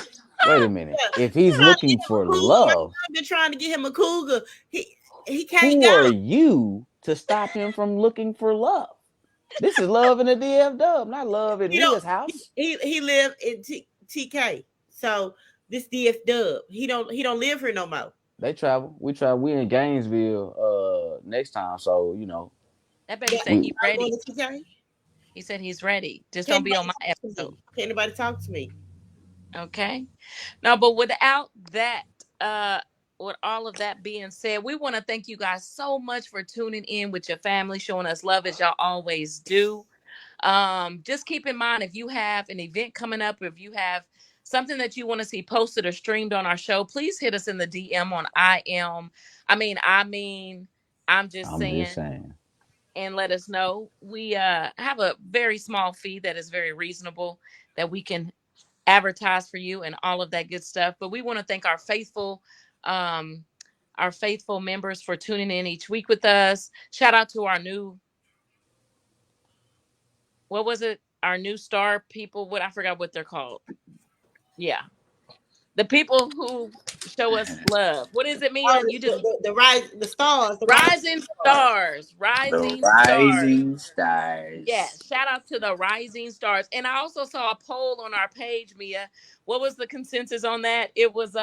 Wait a minute. Yeah. If he's looking for love, Been trying to get him a cougar. He can't who go. are you to stop him from looking for love? This is love in the DF dub, not love in Mia's house. He live in TK. So this DF dub. He don't live here no more. They travel. We travel. We in Gainesville next time. So, That baby said he's ready. TK? He said he's ready. Just don't be on my episode. Can't anybody talk to me? Okay. No, but without that, with all of that being said, we want to thank you guys so much for tuning in with your family, showing us love as y'all always do. Just keep in mind, if you have an event coming up, if you have something that you want to see posted or streamed on our show, please hit us in the DM on I'm just saying. And let us know. We have a very small fee that is very reasonable that we can advertise for you and all of that good stuff. But we want to thank our faithful members for tuning in each week with us. Shout out to our new, what was it? Our new star people. I forgot what they're called. Yeah. The people who show us love. What is it, Mia? You just the stars. Rising stars. Rising stars. Yeah, shout out to the rising stars. And I also saw a poll on our page, Mia. What was the consensus on that? It was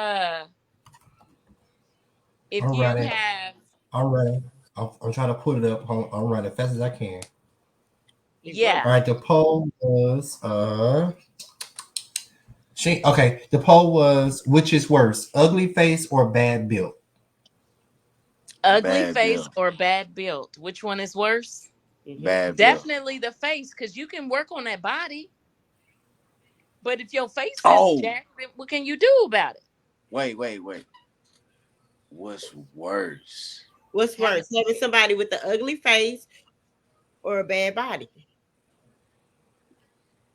if I'm you running. have I'm running. I'm trying to put it up. I'm running as fast as I can. Yeah. All right. The poll was the poll was, which is worse, ugly face or bad built? Ugly face or bad built? Which one is worse? Bad Definitely the face, because you can work on that body. But if your face is jacked, what can you do about it? Wait. What's worse? What's worse, having somebody with an ugly face or a bad body?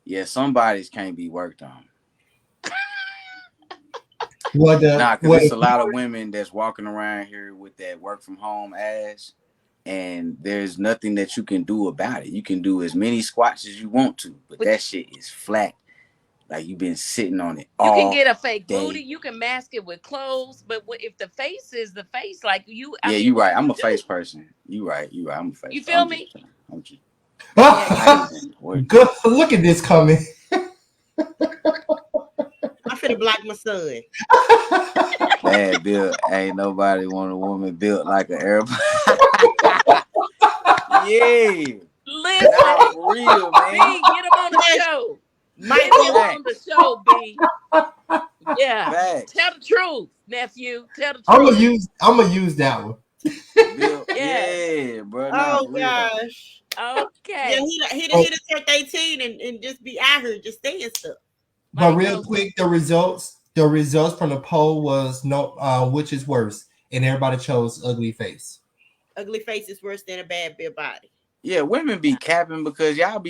Yeah, some bodies can't be worked on. Because it's a lot of women that's walking around here with that work from home ass, and there's nothing that you can do about it. You can do as many squats as you want to, but that shit is flat. Like you've been sitting on it all You can get a fake day. booty. You can mask it with clothes. But if the face is the face, like you... you're right. I'm a face person. You're right. I'm a face person. You feel me? Good. Look at this coming. I'm finna block my son. Bad built. Ain't nobody want a woman built like an airplane. Yeah. Listen, nah, for real, man. B, get him on the show. Get him on the show, B. Yeah. Facts. Tell the truth, nephew. Tell the truth. I'm gonna use that one. Yeah, bro. Oh gosh. Okay. Yeah, he done turn 18 and just be out here just saying stuff. But real quick, the results from the poll was which is worse, and everybody chose ugly face. Ugly face is worse than a bad built body. Yeah, women be capping because y'all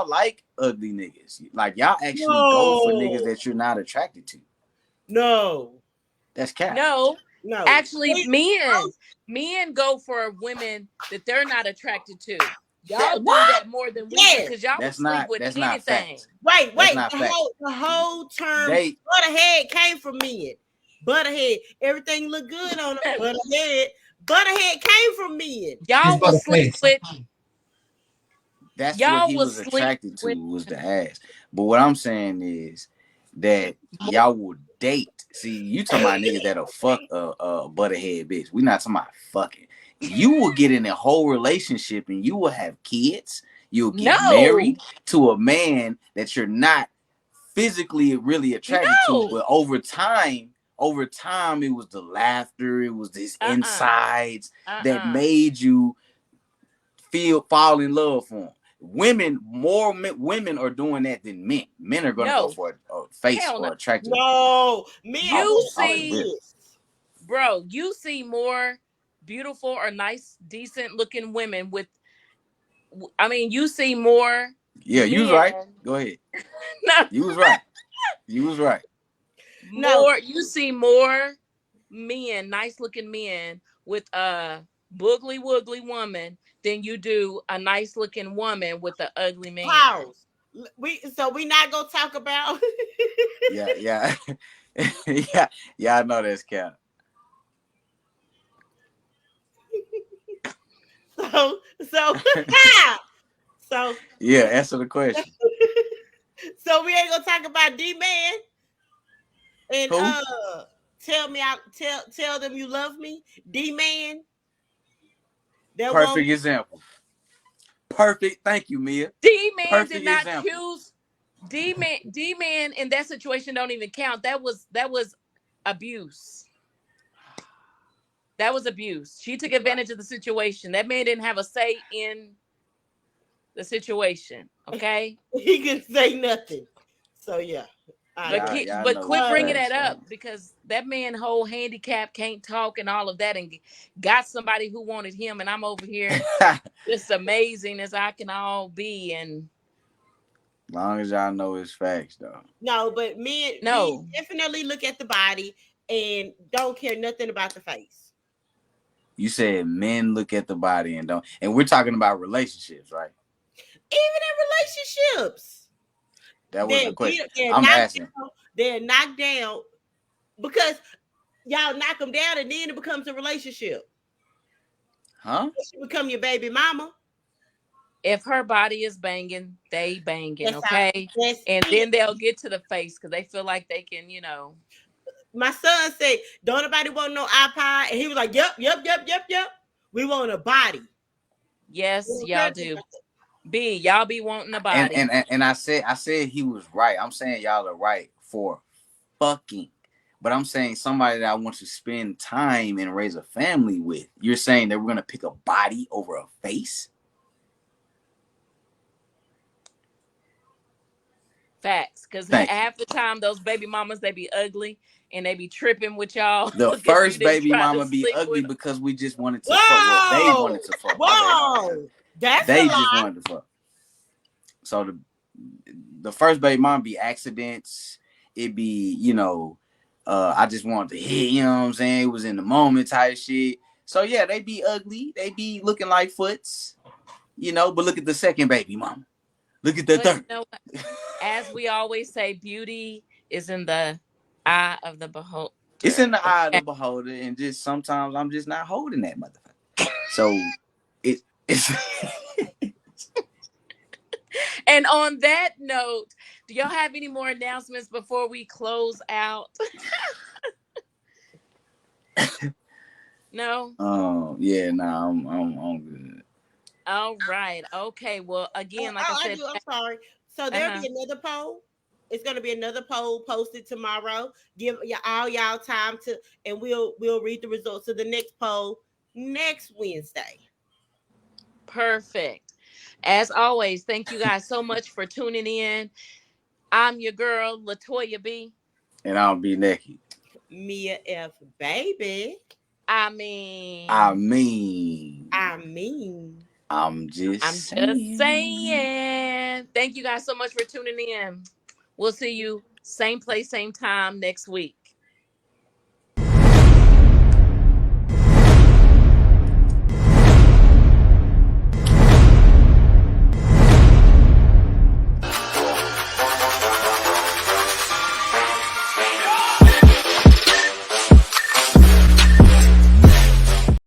like ugly niggas. Like y'all actually go for niggas that you're not attracted to. No. That's cap. No. Actually, men go for women that they're not attracted to. Y'all do that more than we do because y'all will sleep with anything. Wait. The whole term butterhead came from men. Butterhead. Everything look good on them. Butterhead came from men. Y'all will sleep with... That's what he was attracted to was the ass. But what I'm saying is that y'all will date. See, you talking about niggas that'll fuck a butterhead bitch. We not talking about fucking. You will get in a whole relationship and you will have kids. You'll get married to a man that you're not physically really attracted to, but over time it was the laughter, it was these insides that made you fall in love for him. More women are doing that than men. Men are going to go for a face or attractive. No, men. You see more beautiful or nice, decent looking women with. I mean, you see more. Yeah, you was right. Go ahead. No, you was right. You see more men, nice looking men with a boogly woogly woman than you do a nice looking woman with an ugly man. Wow. We not gonna talk about yeah Yeah, y'all know that's cap. So so Yeah, answer the question. so we ain't gonna talk about D-Man and Who? tell them you love me. D-Man. That won't Perfect example. Perfect. Thank you, Mia. D-Man did Perfect not example. choose D-Man in that situation don't even count. That was abuse. That was abuse. She took advantage of the situation. That man didn't have a say in the situation. Okay. he can say nothing. So yeah. But know quit the bringing facts, that up though. because that man whole handicap can't talk and all of that and got somebody who wanted him and I'm over here just amazing as I can all be and Long as y'all know it's facts, though. No, but men definitely look at the body and don't care nothing about the face. You said men look at the body and don't, and we're talking about relationships, right? Even in relationships, That wasn't a question. I'm asking. They're knocked down because y'all knock them down, and then it becomes a relationship. Huh? She become your baby mama. If her body is banging, they banging, That's okay? And then they'll get to the face because they feel like they can, My son said, "Don't nobody want no iPod," and he was like, "Yep. We want a body." Yes, y'all do. Y'all be wanting a body. And I said he was right. I'm saying y'all are right for fucking. But I'm saying somebody that I want to spend time and raise a family with. You're saying that we're gonna pick a body over a face? Facts, because half the time those baby mamas they be ugly and they be tripping with y'all. The first baby mama be ugly because we just wanted to fuck. Well, they wanted to fuck. Whoa, they just wanted to fuck. So the first baby mama be accidents. It be I just wanted to hit. You know what I'm saying? It was in the moment type shit. So yeah, they be ugly. They be looking like foots. But look at the second baby mama. Look at the third. You know what? As we always say, beauty is in the eye of the beholder. It's in the eye of the beholder, and just sometimes I'm just not holding that motherfucker. So it's. And on that note, do y'all have any more announcements before we close out? No. Oh yeah, nah, I'm good. All right. Okay. Well, again, like I said, I'm sorry. So there'll be another poll. It's going to be another poll posted tomorrow. Give all y'all time to, and we'll read the results of the next poll next Wednesday. Perfect. As always, thank you guys so much for tuning in. I'm your girl, Latoya B. And I'll be naked. Mia F. Baby. I mean. I'm just saying. Thank you guys so much for tuning in. We'll see you same place, same time next week.